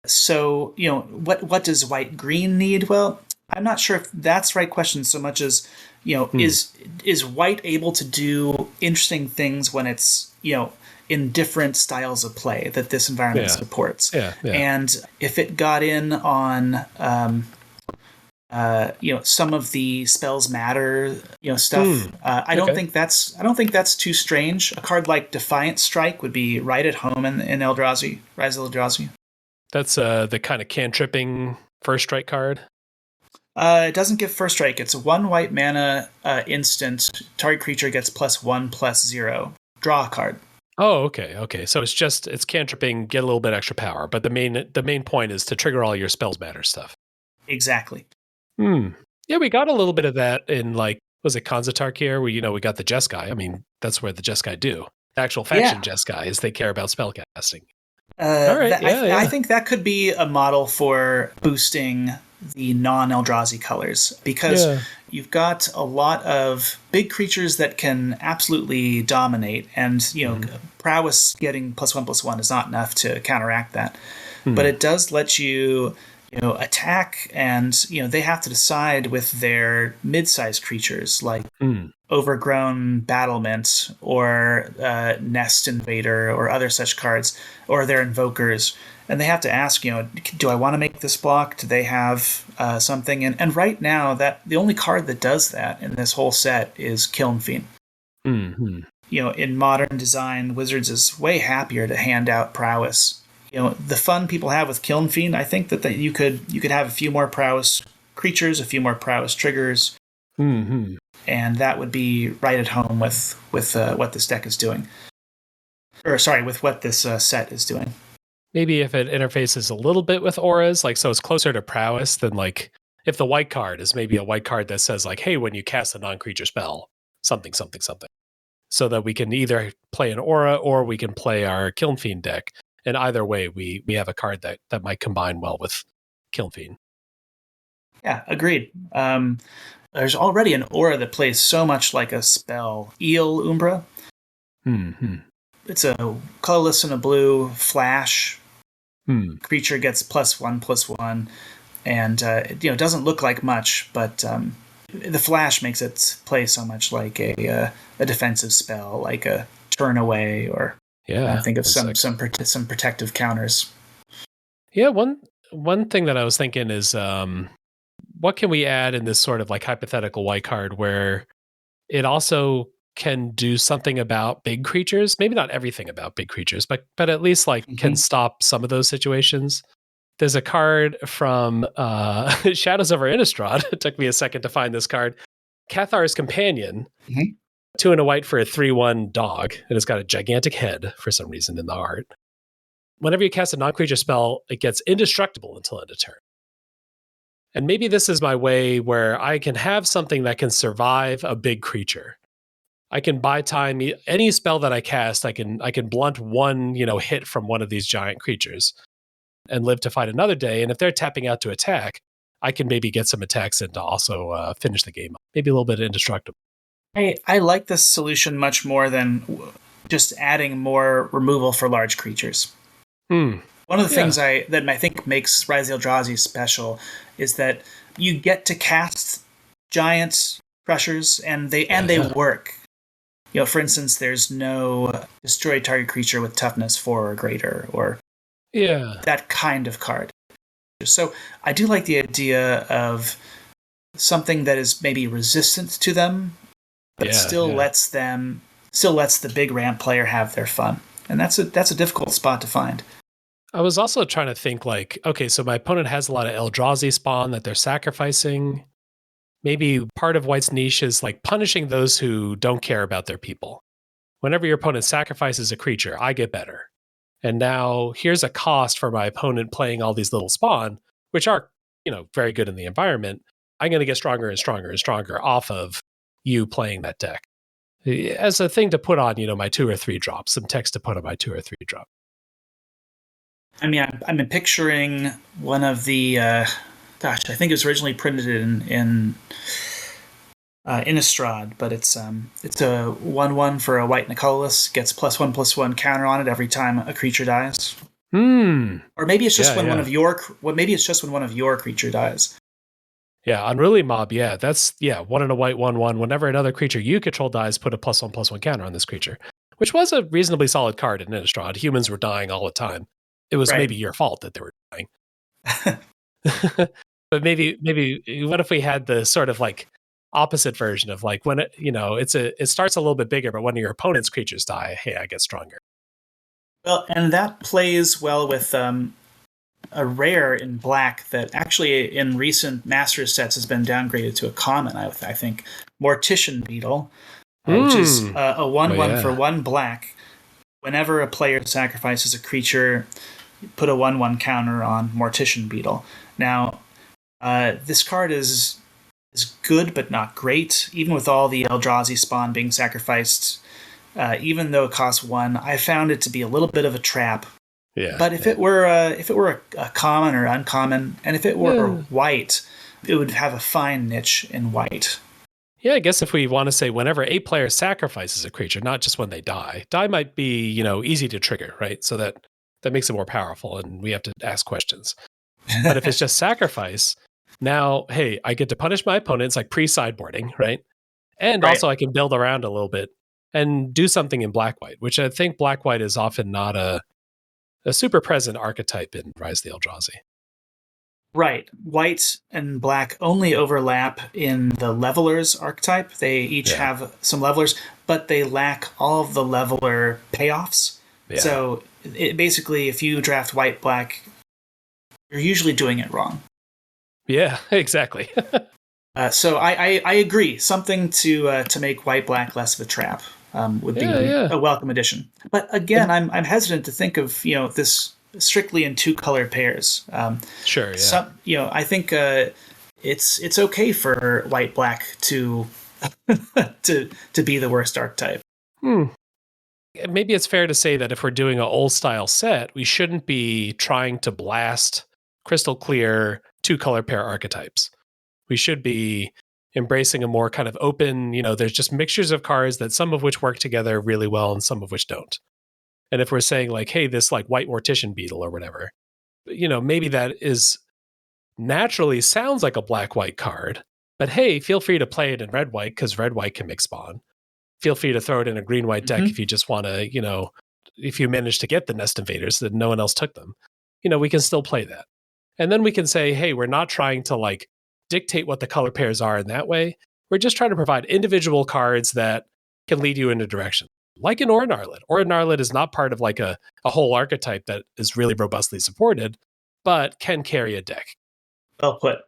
So, what does white-green need? Well, I'm not sure if that's the right question so much as, is white able to do interesting things when it's, in different styles of play that this environment supports? And if it got in on, some of the spells matter, stuff. I don't think that's too strange. A card like Defiant Strike would be right at home in Eldrazi, Rise of Eldrazi. That's the kind of cantripping first strike card. It doesn't give first strike. It's a 1 white mana instant. Target creature gets +1/+0. Draw a card. Oh, okay. So it's cantripping, get a little bit extra power, but the main point is to trigger all your spells matter stuff. Exactly. Yeah, we got a little bit of that in was it Kanzatark here? Where we got the Jeskai. I mean, that's where the Jeskai do. The actual faction Jeskai is they care about spellcasting. All right, I think that could be a model for boosting the non-Eldrazi colors, because you've got a lot of big creatures that can absolutely dominate, and prowess getting +1/+1 is not enough to counteract that. But it does let you attack, and they have to decide with their mid-sized creatures like Overgrown Battlement or Nest Invader or other such cards, or their invokers, and they have to ask, do I want to make this block? Do they have something? And right now, that the only card that does that in this whole set is Kiln Fiend. Mm-hmm. In modern design, Wizards is way happier to hand out prowess. The fun people have with Kiln Fiend, I think that you could have a few more prowess creatures, a few more prowess triggers, and that would be right at home with what this deck is doing. Or sorry, with what this set is doing. Maybe if it interfaces a little bit with auras, like so it's closer to prowess than like if the white card is maybe a white card that says like, hey, when you cast a non-creature spell, something, something, something. So that we can either play an aura or we can play our Kiln Fiend deck. And either way, we have a card that might combine well with Kiln Fiend. Yeah, agreed. There's already an aura that plays so much like a spell. Eel Umbra. Mm-hmm. It's a colorless and a blue flash. Creature gets +1/+1. And it doesn't look like much, but the flash makes it play so much like a defensive spell, like a turn away, or think of some protective counters. Yeah, one thing that I was thinking is what can we add in this sort of like hypothetical white card where it also can do something about big creatures? Maybe not everything about big creatures, but at least like can stop some of those situations. There's a card from Shadows over Innistrad. It took me a second to find this card. Cathar's Companion. 2 and a white for a 3/1 dog. And it's got a gigantic head for some reason in the art. Whenever you cast a non-creature spell, it gets indestructible until end of turn. And maybe this is my way where I can have something that can survive a big creature. I can buy time. Any spell that I cast, I can blunt one hit from one of these giant creatures and live to fight another day. And if they're tapping out to attack, I can maybe get some attacks in to also finish the game. Maybe a little bit indestructible. I like this solution much more than just adding more removal for large creatures. One of the things that I think makes Rise of the Eldrazi special is that you get to cast giant crushers and they work. For instance, there's no destroy target creature with toughness 4 or greater, or that kind of card. So I do like the idea of something that is maybe resistant to them, but still lets the big ramp player have their fun. And that's a difficult spot to find. I was also trying to think like, okay, so my opponent has a lot of Eldrazi spawn that they're sacrificing. Maybe part of White's niche is like punishing those who don't care about their people. Whenever your opponent sacrifices a creature, I get better. And now here's a cost for my opponent playing all these little spawn, which are, very good in the environment. I'm going to get stronger and stronger and stronger off of you playing that deck. As a thing to put on, my 2 or 3 drops, some text to put on my 2 or 3 drop. I mean, I'm picturing one of the, I think it was originally printed in Innistrad, but it's a 1/1 for a white and a colorless, gets +1/+1 counter on it every time a creature dies. Or maybe it's just when maybe it's just when one of your creature dies. Yeah, Unruly Mob, that's 1 and a white 1/1. Whenever another creature you control dies, put a +1/+1 counter on this creature, which was a reasonably solid card in Innistrad. Humans were dying all the time. It was maybe your fault that they were dying. But maybe what if we had the sort of like opposite version of like when it starts a little bit bigger, but when your opponent's creatures die, hey, I get stronger. Well, and that plays well with a rare in black that actually in recent Masters sets has been downgraded to a common, I think. Mortician Beetle, which is a 1/1 for 1 black. Whenever a player sacrifices a creature, put a 1/1 counter on Mortician Beetle. Now, this card is good but not great. Even with all the Eldrazi spawn being sacrificed, even though it costs 1, I found it to be a little bit of a trap. Yeah. But if it were a common or uncommon, and if it were white, it would have a fine niche in white. Yeah, I guess if we want to say whenever a player sacrifices a creature, not just when they die. Die might be, easy to trigger, right? So that makes it more powerful, and we have to ask questions. But if it's just sacrifice, now, hey, I get to punish my opponents like pre-sideboarding, right? And Right. also I can build around a little bit and do something in black-white, which I think black-white is often not a super present archetype in Rise of the Eldrazi. Right. White and black only overlap in the levelers archetype. They each have some levelers, but they lack all of the leveler payoffs. Yeah. So basically, if you draft white black, you're usually doing it wrong. Yeah, exactly. So I agree. Something to make white black less of a trap would be a welcome addition. But again, I'm hesitant to think of this strictly in two color pairs. Sure. Yeah. I think it's okay for white black to to be the worst archetype. Maybe it's fair to say that if we're doing an old style set, we shouldn't be trying to blast crystal clear two color pair archetypes. We should be embracing a more kind of open, there's just mixtures of cards that some of which work together really well and some of which don't. And if we're saying like, hey, this like white mortician beetle or whatever, maybe that is naturally sounds like a black-white card, but hey, feel free to play it in red-white because red-white can mix spawn. Feel free to throw it in a green-white deck if you just want to, if you manage to get the Nest Invaders that no one else took them, we can still play that. And then we can say, hey, we're not trying to like dictate what the color pairs are in that way. We're just trying to provide individual cards that can lead you in a direction. Like in Aura Gnarlid. Aura Gnarlid is not part of like a whole archetype that is really robustly supported, but can carry a deck. Well put.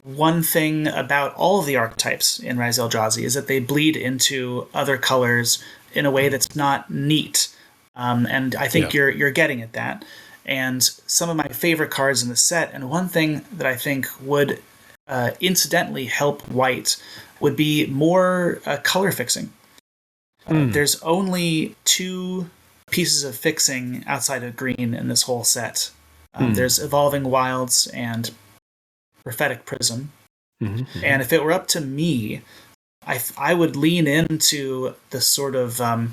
One thing about all of the archetypes in Rise Eldrazi is that they bleed into other colors in a way that's not neat. And I think you're getting at that. And some of my favorite cards in the set, and one thing that I think would incidentally help white, would be more color fixing. There's only 2 pieces of fixing outside of green in this whole set. There's Evolving Wilds and Prophetic Prism. And if it were up to me, I would lean into the sort of the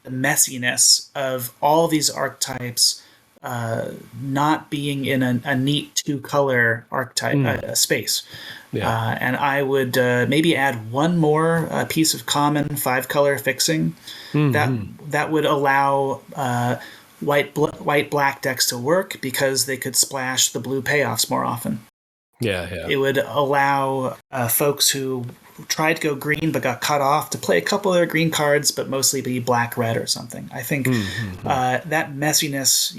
messiness of all these archetypes not being in a neat 2-color archetype space. And I would maybe add one more piece of common 5-color fixing that would allow white-black decks to work because they could splash the blue payoffs more often. Yeah. It would allow folks who tried to go green but got cut off to play a couple of their green cards, but mostly be black-red or something. I think that messiness,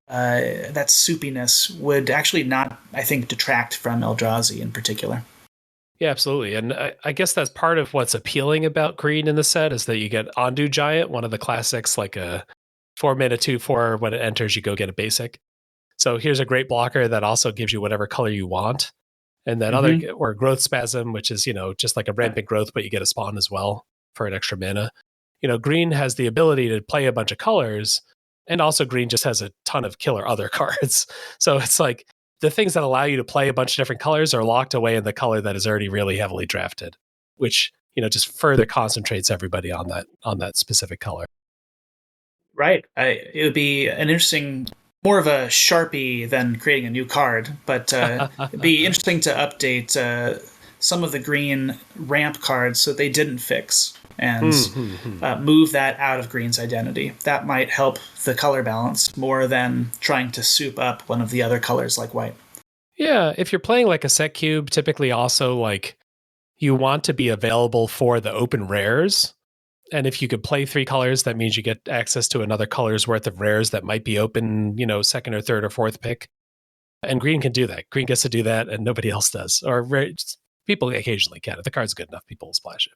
that soupiness would actually not, I think, detract from Eldrazi in particular. Yeah, absolutely. And I guess that's part of what's appealing about green in the set is that you get Ondu Giant, one of the classics, like a 4-mana 2/4. When it enters, you go get a basic. So here's a great blocker that also gives you whatever color you want. And then or Growth Spasm, which is, just like a rampant growth, but you get a spawn as well for an extra mana. Green has the ability to play a bunch of colors, and also green just has a ton of killer other cards. So it's like the things that allow you to play a bunch of different colors are locked away in the color that is already really heavily drafted, which, just further concentrates everybody on that specific color. Right. It would be an interesting, more of a Sharpie than creating a new card, but it'd be interesting to update some of the green ramp cards so they didn't fix and move that out of green's identity. That might help the color balance more than trying to soup up one of the other colors like white. Yeah, if you're playing like a set cube, typically also like you want to be available for the open rares. And if you could play 3 colors, that means you get access to another color's worth of rares that might be open, second or third or fourth pick. And green can do that. Green gets to do that, and nobody else does. Or people occasionally can. If the card's good enough, people will splash it.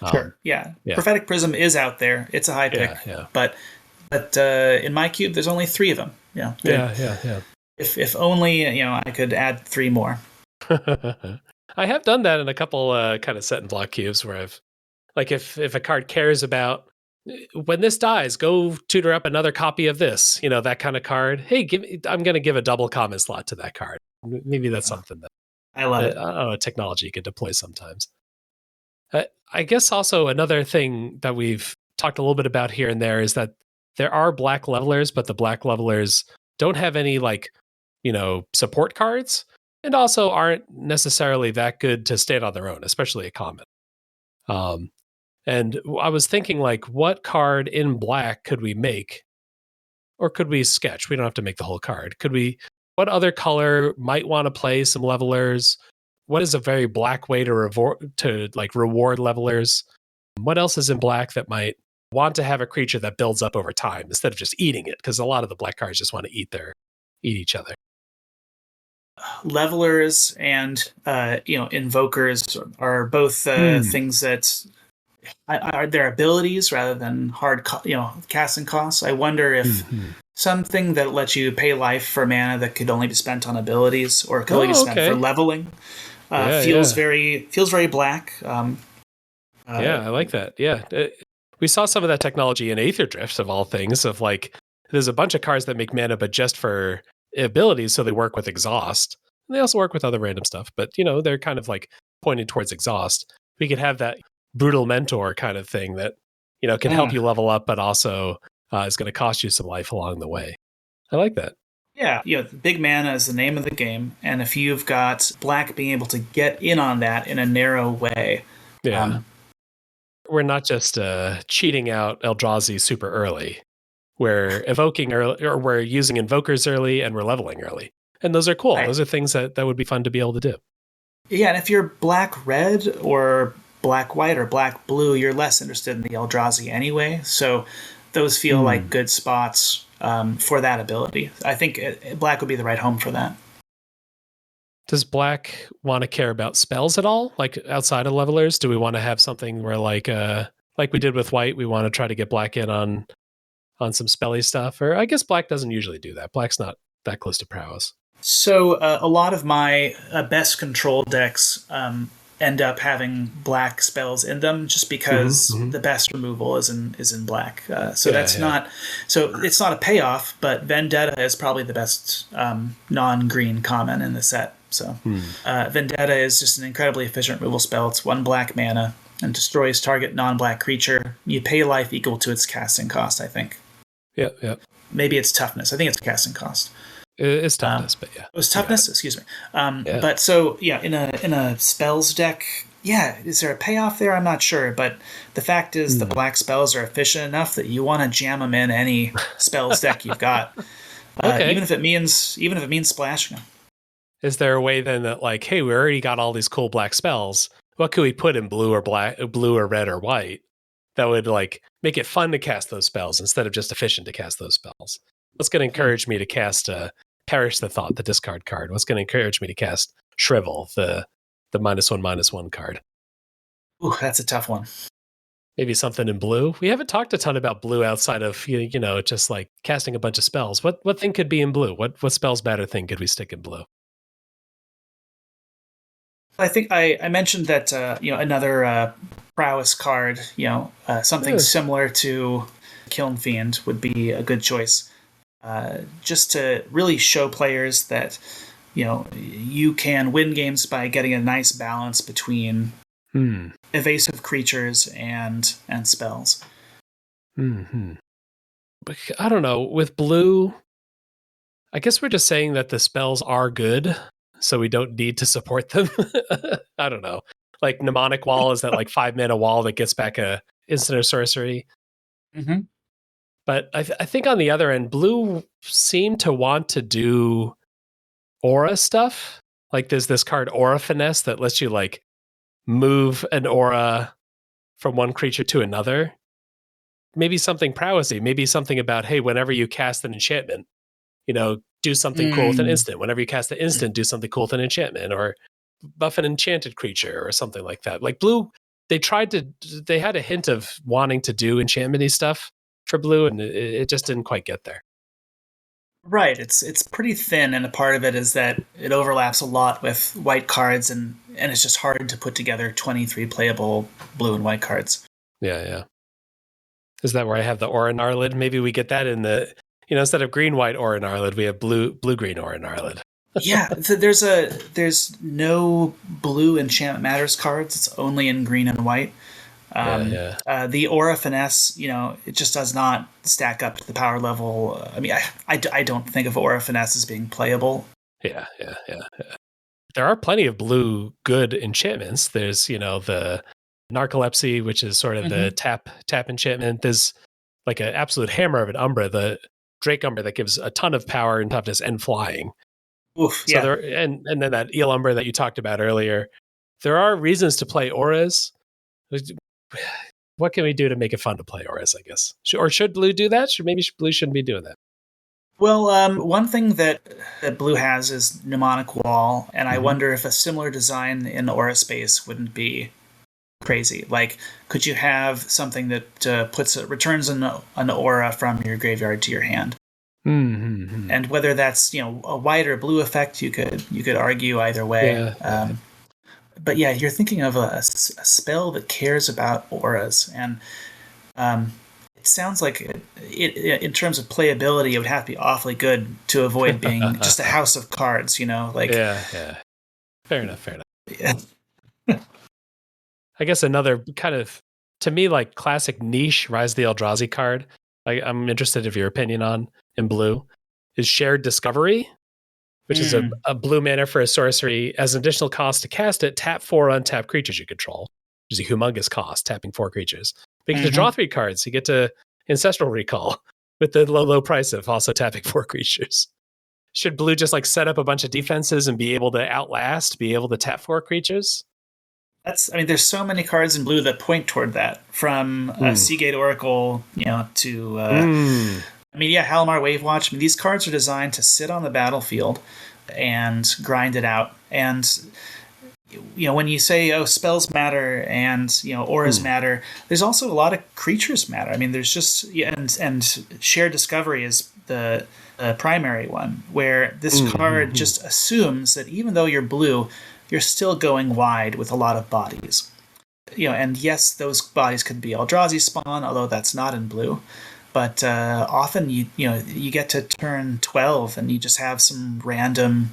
Sure. Yeah. Prophetic Prism is out there. It's a high pick. But in my cube, there's only 3 of them. Yeah. If only I could add 3 more. I have done that in a couple kind of set and block cubes where I've like if a card cares about when this dies, go tutor up another copy of this, that kind of card. Hey, I'm going to give a double common slot to that card. Maybe that's something that I love it. Technology you could deploy sometimes. I guess also another thing that we've talked a little bit about here and there is that there are black levelers, but the black levelers don't have any like support cards, and also aren't necessarily that good to stand on their own, especially a common. And I was thinking, like, what card in black could we make? Or could we sketch? We don't have to make the whole card. What other color might want to play some levelers? What is a very black way to reward levelers? What else is in black that might want to have a creature that builds up over time instead of just eating it? Because a lot of the black cards just want to eat each other. Levelers and invokers are both things that are their abilities rather than hard casting costs. I wonder if something that lets you pay life for mana that could only be spent on abilities or could only be spent for leveling feels very black. Yeah, I like that. Yeah. We saw some of that technology in Aether Drift, of all things, of like, there's a bunch of cards that make mana, but just for abilities, so they work with exhaust. And they also work with other random stuff, but, they're kind of like pointed towards exhaust. We could have that brutal mentor kind of thing that, can help you level up, but also is going to cost you some life along the way. I like that. Yeah, big mana is the name of the game, and if you've got black being able to get in on that in a narrow way, we're not just cheating out Eldrazi super early. We're evoking early, or we're using invokers early, and we're leveling early, and those are cool. Right. Those are things that would be fun to be able to do. Yeah, and if you're black-red or black-white or black-blue, you're less interested in the Eldrazi anyway. So those feel like good spots for that ability. I think black would be the right home for that. Does black want to care about spells at all? Like outside of levelers, do we want to have something where like we did with white, we want to try to get black in on some spelly stuff? Or I guess black doesn't usually do that. Black's not that close to prowess. So a lot of my best control decks end up having black spells in them, just because the best removal is in black. So it's not a payoff, but Vendetta is probably the best non-green common in the set. So Vendetta is just an incredibly efficient removal spell. It's 1 black mana and destroys target non-black creature. You pay life equal to its casting cost, I think. Yeah. Maybe it's toughness. I think it's casting cost. It's toughness, but yeah. It was toughness, excuse me. But so, in a spells deck, is there a payoff there? I'm not sure, but the fact is the black spells are efficient enough that you want to jam them in any spells deck you've got, even if it means splashing them. Is there a way then that, like, hey, we already got all these cool black spells, what could we put in blue or red or white that would like make it fun to cast those spells instead of just efficient to cast those spells? What's going to encourage me to cast Perish the Thought, the discard card? What's going to encourage me to cast Shrivel, the -1/-1 card? Ooh, that's a tough one. Maybe something in blue. We haven't talked a ton about blue outside of just like casting a bunch of spells. What thing could be in blue? What spells matter thing could we stick in blue? I think I mentioned that another prowess card, something similar to Kiln Fiend would be a good choice. Just to really show players that you can win games by getting a nice balance between evasive creatures and spells. But I don't know. With blue, I guess we're just saying that the spells are good, so we don't need to support them. I don't know. Like Mnemonic Wall is that like 5 mana wall that gets back a instant or sorcery. But I think on the other end, blue seemed to want to do aura stuff. Like there's this card Aura Finesse that lets you like move an aura from one creature to another. Maybe something prowessy. Maybe something about, hey, whenever you cast an enchantment, do something cool with an instant. Whenever you cast an instant, do something cool with an enchantment, or buff an enchanted creature or something like that. Like blue, they had a hint of wanting to do enchantment-y stuff for blue, and it just didn't quite get there. Right. It's pretty thin, and a part of it is that it overlaps a lot with white cards, and it's just hard to put together 23 playable blue and white cards. Yeah. Is that where I have the Aura Narlid? Maybe we get that in the, instead of green-white Aura Narlid, we have blue-green Aura Narlid. Yeah, there's no blue Enchantment Matters cards. It's only in green and white. The Aura Finesse, it just does not stack up to the power level. I mean, I don't think of Aura Finesse as being playable. Yeah. There are plenty of blue good enchantments. There's, the Narcolepsy, which is sort of the tap enchantment. There's like an absolute hammer of an Umbra, the Drake Umbra that gives a ton of power and toughness and flying. Oof, so there, and then that Eel Umbra that you talked about earlier. There are reasons to play auras. What can we do to make it fun to play auras, I guess? Or should blue do that? Maybe blue shouldn't be doing that. Well, one thing that blue has is Mnemonic Wall, and I wonder if a similar design in Aura Space wouldn't be crazy. Like, could you have something that returns an aura from your graveyard to your hand? Mm-hmm. And whether that's a white or blue effect, you could argue either way. Yeah. But yeah, you're thinking of a spell that cares about auras, and it sounds like it in terms of playability, it would have to be awfully good to avoid being just a house of cards. Yeah. Fair enough. Yeah. I guess another kind of, to me, like classic niche Rise of the Eldrazi card, I'm interested of your opinion on in blue, is Shared Discovery, which is a blue mana for a sorcery. As an additional cost to cast it, tap 4 untapped creatures you control, which is a humongous cost, tapping 4 creatures. But you get to draw 3 cards. You get to Ancestral Recall with the low price of also tapping 4 creatures. Should blue just like set up a bunch of defenses and be able to outlast, be able to tap 4 creatures? There's so many cards in blue that point toward that, from Seagate Oracle, to Halimar Wavewatch. These cards are designed to sit on the battlefield and grind it out. And when you say, spells matter and auras matter, there's also a lot of creatures matter. There's just and Shared Discovery is the primary one, where this card just assumes that even though you're blue, you're still going wide with a lot of bodies. And yes, those bodies could be Eldrazi spawn, although that's not in blue. But often you get to turn 12 and you just have some random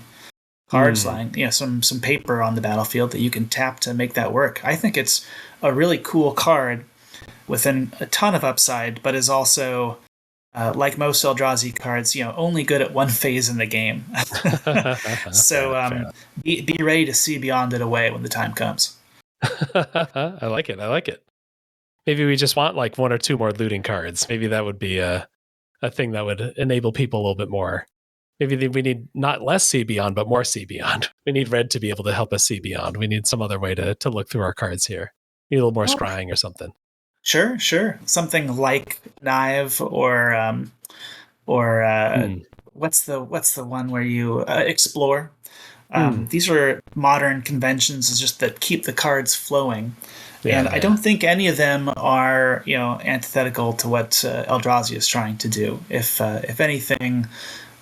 cards lying, some paper on the battlefield that you can tap to make that work. I think it's a really cool card within a ton of upside, but is also, like most Eldrazi cards, only good at one phase in the game. So be ready to see Beyond It away when the time comes. I like it. Maybe we just want like 1 or 2 more looting cards. Maybe that would be a thing that would enable people a little bit more. Maybe we need not less See Beyond, but more See Beyond. We need red to be able to help us see beyond. We need some other way to look through our cards here. We need a little more scrying or something. Sure. Something like Knive or what's the one where you explore? These are modern conventions, is just that keep the cards flowing. And I don't think any of them are, antithetical to what Eldrazi is trying to do. If anything,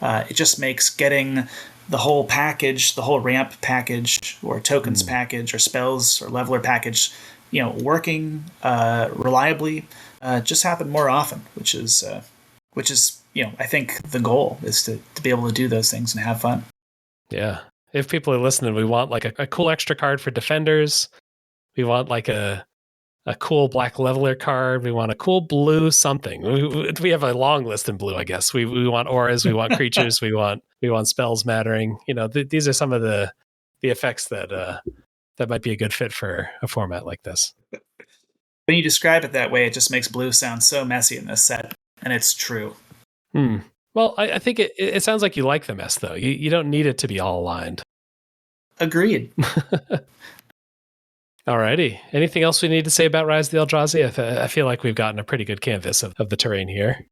it just makes getting the whole package, the whole ramp package, or tokens package, or spells, or leveler package, working reliably, just happen more often. Which is, I think the goal is to be able to do those things and have fun. Yeah. If people are listening, we want like a cool extra card for defenders. We want like a cool black leveler card. We want a cool blue something. We have a long list in blue, I guess. We want auras. We want creatures. we want spells mattering. These are some of the effects that might be a good fit for a format like this. When you describe it that way, it just makes blue sound so messy in this set, and it's true. Well, I think it sounds like you like the mess, though. You don't need it to be all aligned. Agreed. Alrighty. Anything else we need to say about Rise of the Eldrazi? I feel like we've gotten a pretty good canvas of the terrain here.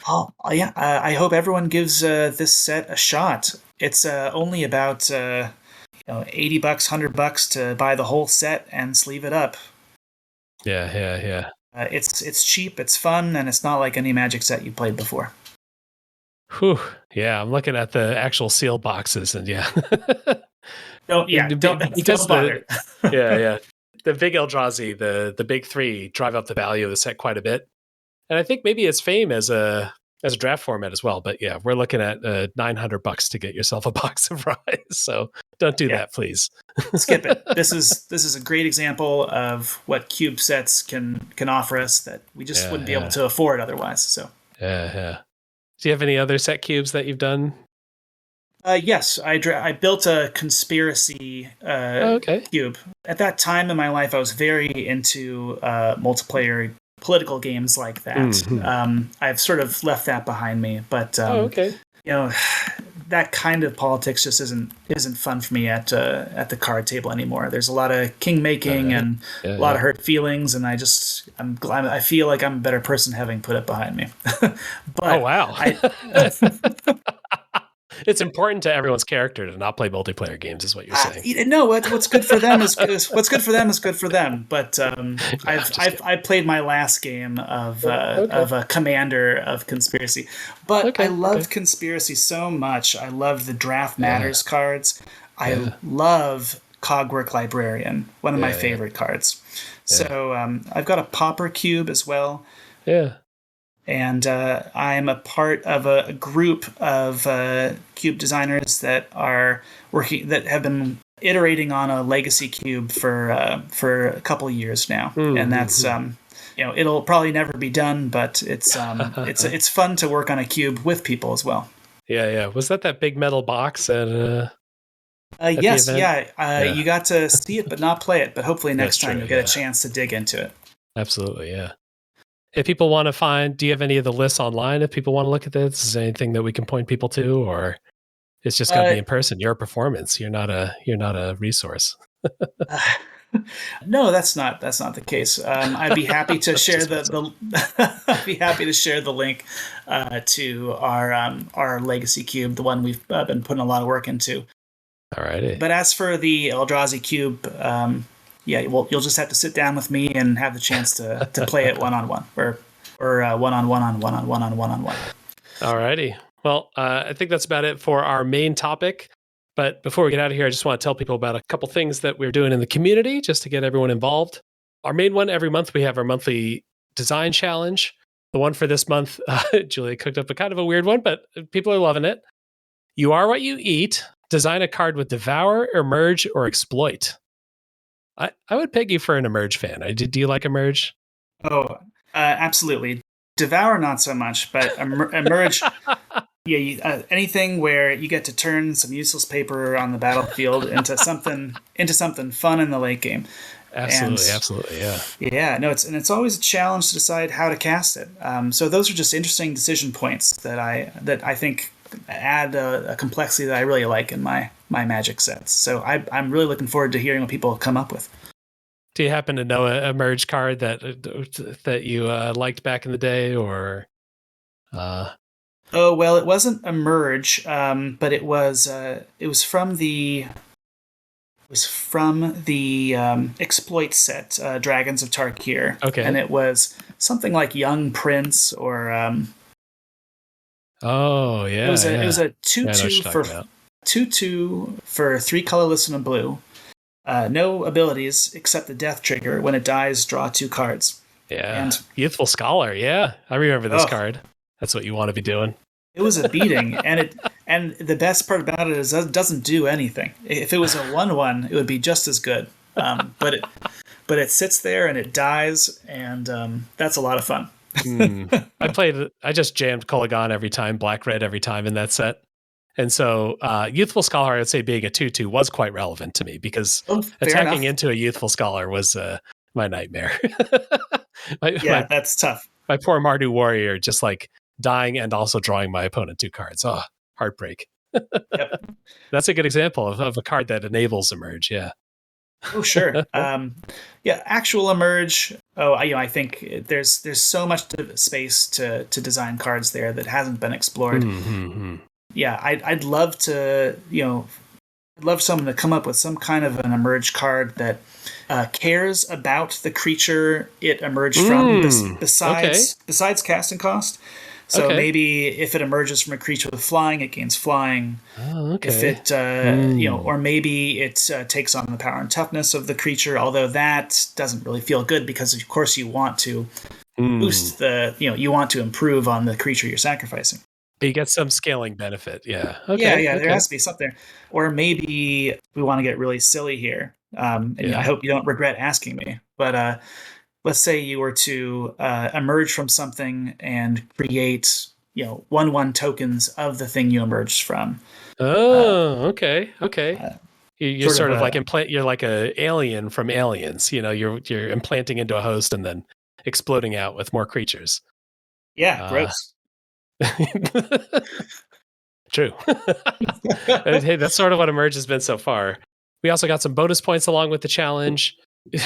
Oh, yeah. I hope everyone gives this set a shot. It's only about $80, $100 to buy the whole set and sleeve it up. Yeah. It's cheap, it's fun, and it's not like any Magic set you played before. Whew. Yeah, I'm looking at the actual sealed boxes, and yeah. Don't bother. Yeah. The big Eldrazi, the big 3 drive up the value of the set quite a bit. And I think maybe its fame as a as a draft format as well. But yeah, we're looking at $900 to get yourself a box of Rise. So don't do that, please. Skip it. This is a great example of what cube sets can offer us that we just wouldn't be able to afford otherwise. So yeah. Do you have any other set cubes that you've done? Yes, I built a conspiracy cube. At that time in my life, I was very into multiplayer political games like that. Mm-hmm. I've sort of left that behind me, but that kind of politics just isn't fun for me at the card table anymore. There's a lot of king making and a lot of hurt feelings, and I'm glad. I feel like I'm a better person having put it behind me. But wow. It's important to everyone's character to not play multiplayer games, is what you're saying. No, what's good for them is good for them. But I've played my last game of a commander of conspiracy, but I loved conspiracy so much. I loved the Draft Matters cards. I love Cogwork Librarian, one of my favorite cards. So I've got a Pauper Cube as well. Yeah. And I'm a part of a group of cube designers that have been iterating on a legacy cube for a couple of years now, and that's it'll probably never be done, but it's fun to work on a cube with people as well. Yeah. Was that big metal box at yes, you got to see it but not play it, but hopefully next time you'll get a chance to dig into it. Absolutely, yeah. If people want to do you have any of the lists online if people want to look at this? Is there anything that we can point people to, or it's just got to be in person? You're a performance. You're not a resource. No, that's not the case. I'd be happy to share I'd be happy to share the link to our Legacy Cube, the one we've been putting a lot of work into. Alrighty. But as for the Eldrazi Cube, you'll just have to sit down with me and have the chance to play it one-on-one or one-on-one. Alrighty. Well, I think that's about it for our main topic. But before we get out of here, I just want to tell people about a couple things that we're doing in the community just to get everyone involved. Our main one, every month, we have our monthly design challenge. The one for this month, Julia cooked up a kind of a weird one, but people are loving it. You are what you eat. Design a card with Devour, Emerge, or Exploit. I would peg you for an Emerge fan. Do you like Emerge? Oh, absolutely. Devour, not so much, but Emerge, anything where you get to turn some useless paper on the battlefield into something fun in the late game. Absolutely, yeah. Yeah, no, it's always a challenge to decide how to cast it. So those are just interesting decision points that I think add a complexity that I really like in my Magic sets. So I'm really looking forward to hearing what people come up with. Do you happen to know a Merge card that you liked back in the day, or? Oh well, it wasn't a Merge, but it was from the Exploit set, Dragons of Tarkir. Okay, and it was something like Young Prince or. Oh yeah, it was a 2/2 for 3 colorless and a blue. No abilities except the death trigger. When it dies, draw 2 cards. Yeah, and Youthful Scholar. Yeah, I remember this card. That's what you want to be doing. It was a beating, and the best part about it is it doesn't do anything. If it was a 1/1, it would be just as good. But it sits there and it dies, and that's a lot of fun. I just jammed Kolagon every time, Black Red every time in that set. And so Youthful Scholar, I would say being a 2/2 was quite relevant to me because attacking into a Youthful Scholar was my nightmare. That's tough. My poor Mardu Warrior just like dying and also drawing my opponent 2 cards. Oh, heartbreak. Yep. That's a good example of a card that enables Emerge, yeah. Oh, sure. Actual Emerge. I think there's so much space to design cards there that hasn't been explored. Mm-hmm. Yeah, I'd love to, I'd love someone to come up with some kind of an Emerge card that cares about the creature it emerged from, besides casting cost. So maybe if it emerges from a creature with flying, it gains flying. Oh, okay. If it, or maybe it takes on the power and toughness of the creature, although that doesn't really feel good because, of course, you want to boost the, you want to improve on the creature you're sacrificing. You get some scaling benefit. Yeah. Yeah, Okay. yeah, there Okay. has to be something. Or maybe we want to get really silly here. And I Yeah. hope you don't regret asking me. But let's say you were to emerge from something and create, 1/1 tokens of the thing you emerged from. Oh, okay. Okay. Uh, You're sort of sort of like a implant. You're like a alien from Aliens. You're implanting into a host and then exploding out with more creatures. yeah, Uh, gross. True. Hey, that's sort of what Emerge has been so far. We also got some bonus points along with the challenge.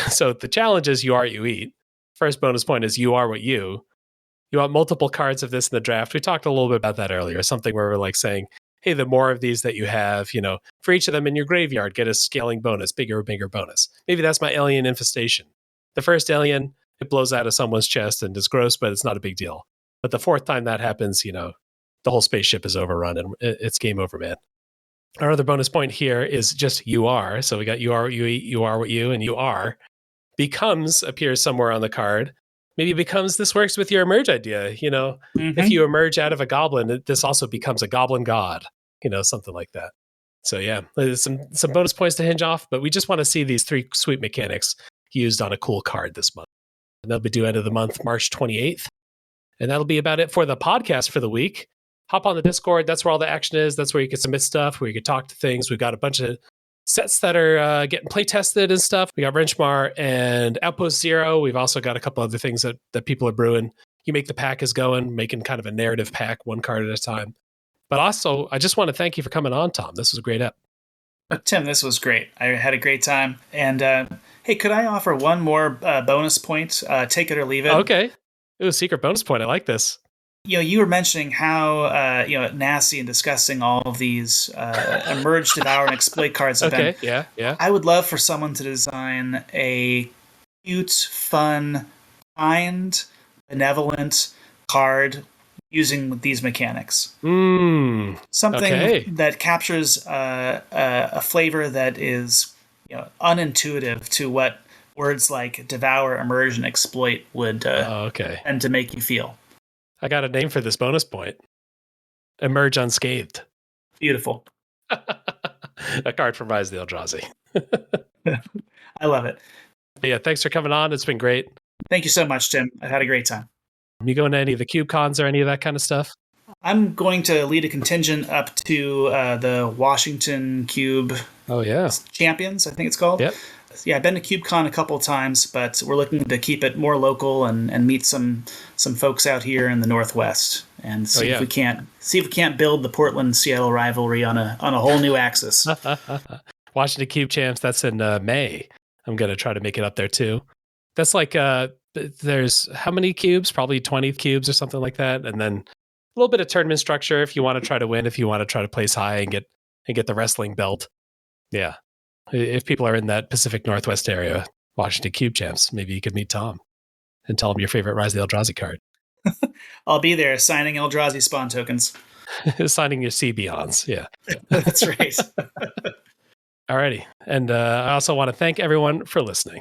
So the challenge is you are what you eat. First bonus point is you are what you. You want multiple cards of this in the draft. We talked a little bit about that earlier. Something where we're like saying, hey, the more of these that you have, for each of them in your graveyard, get a scaling bonus, bigger, bigger bonus. Maybe that's my alien infestation. The first alien, it blows out of someone's chest and is gross, but it's not a big deal. But the fourth time that happens, the whole spaceship is overrun and it's game over, man. Our other bonus point here is just you are. So we got you are what you eat, you are what you, and you are becomes appears somewhere on the card. Maybe becomes this works with your emerge idea. If you emerge out of a goblin, this also becomes a goblin god, something like that. So yeah, there's some bonus points to hinge off, but we just want to see these 3 sweet mechanics used on a cool card this month. And they'll be due end of the month, March 28th. And that'll be about it for the podcast for the week. Hop on the Discord. That's where all the action is. That's where you can submit stuff, where you can talk to things. We've got a bunch of sets that are getting play tested and stuff. We got Wrenchmar and Outpost Zero. We've also got a couple other things that people are brewing. You make the pack is going, making kind of a narrative pack, 1 card at a time. But also, I just want to thank you for coming on, Tom. This was a great ep. Tim, this was great. I had a great time. And hey, could I offer one more bonus point? Take it or leave it. Okay. It was a secret bonus point. I like this. You were mentioning how nasty and disgusting all of these emerge, devour, and exploit cards have been. Yeah. I would love for someone to design a cute, fun, kind, benevolent card using these mechanics. Something that captures a flavor that is unintuitive to what words like devour, emerge, and exploit would tend to make you feel. I got a name for this bonus point. Emerge unscathed. Beautiful. A card from Rise of the Eldrazi. I love it. But yeah, thanks for coming on. It's been great. Thank you so much, Tim. I've had a great time. You going to any of the cube cons or any of that kind of stuff? I'm going to lead a contingent up to the Washington Cube Champions, I think it's called. Yep. Yeah, I've been to CubeCon a couple of times, but we're looking to keep it more local and meet some folks out here in the Northwest and see if we can't build the Portland-Seattle rivalry on a whole new axis. Washington Cube Champs, that's in May. I'm going to try to make it up there too. That's like there's how many cubes? Probably 20 cubes or something like that, and then a little bit of tournament structure if you want to try to win, if you want to try to place high and get the wrestling belt. Yeah. If people are in that Pacific Northwest area, Washington Cube Champs, maybe you could meet Tom and tell him your favorite Rise of the Eldrazi card. I'll be there signing Eldrazi spawn tokens. Signing your CBons, yeah. That's right. Alrighty. And I also want to thank everyone for listening.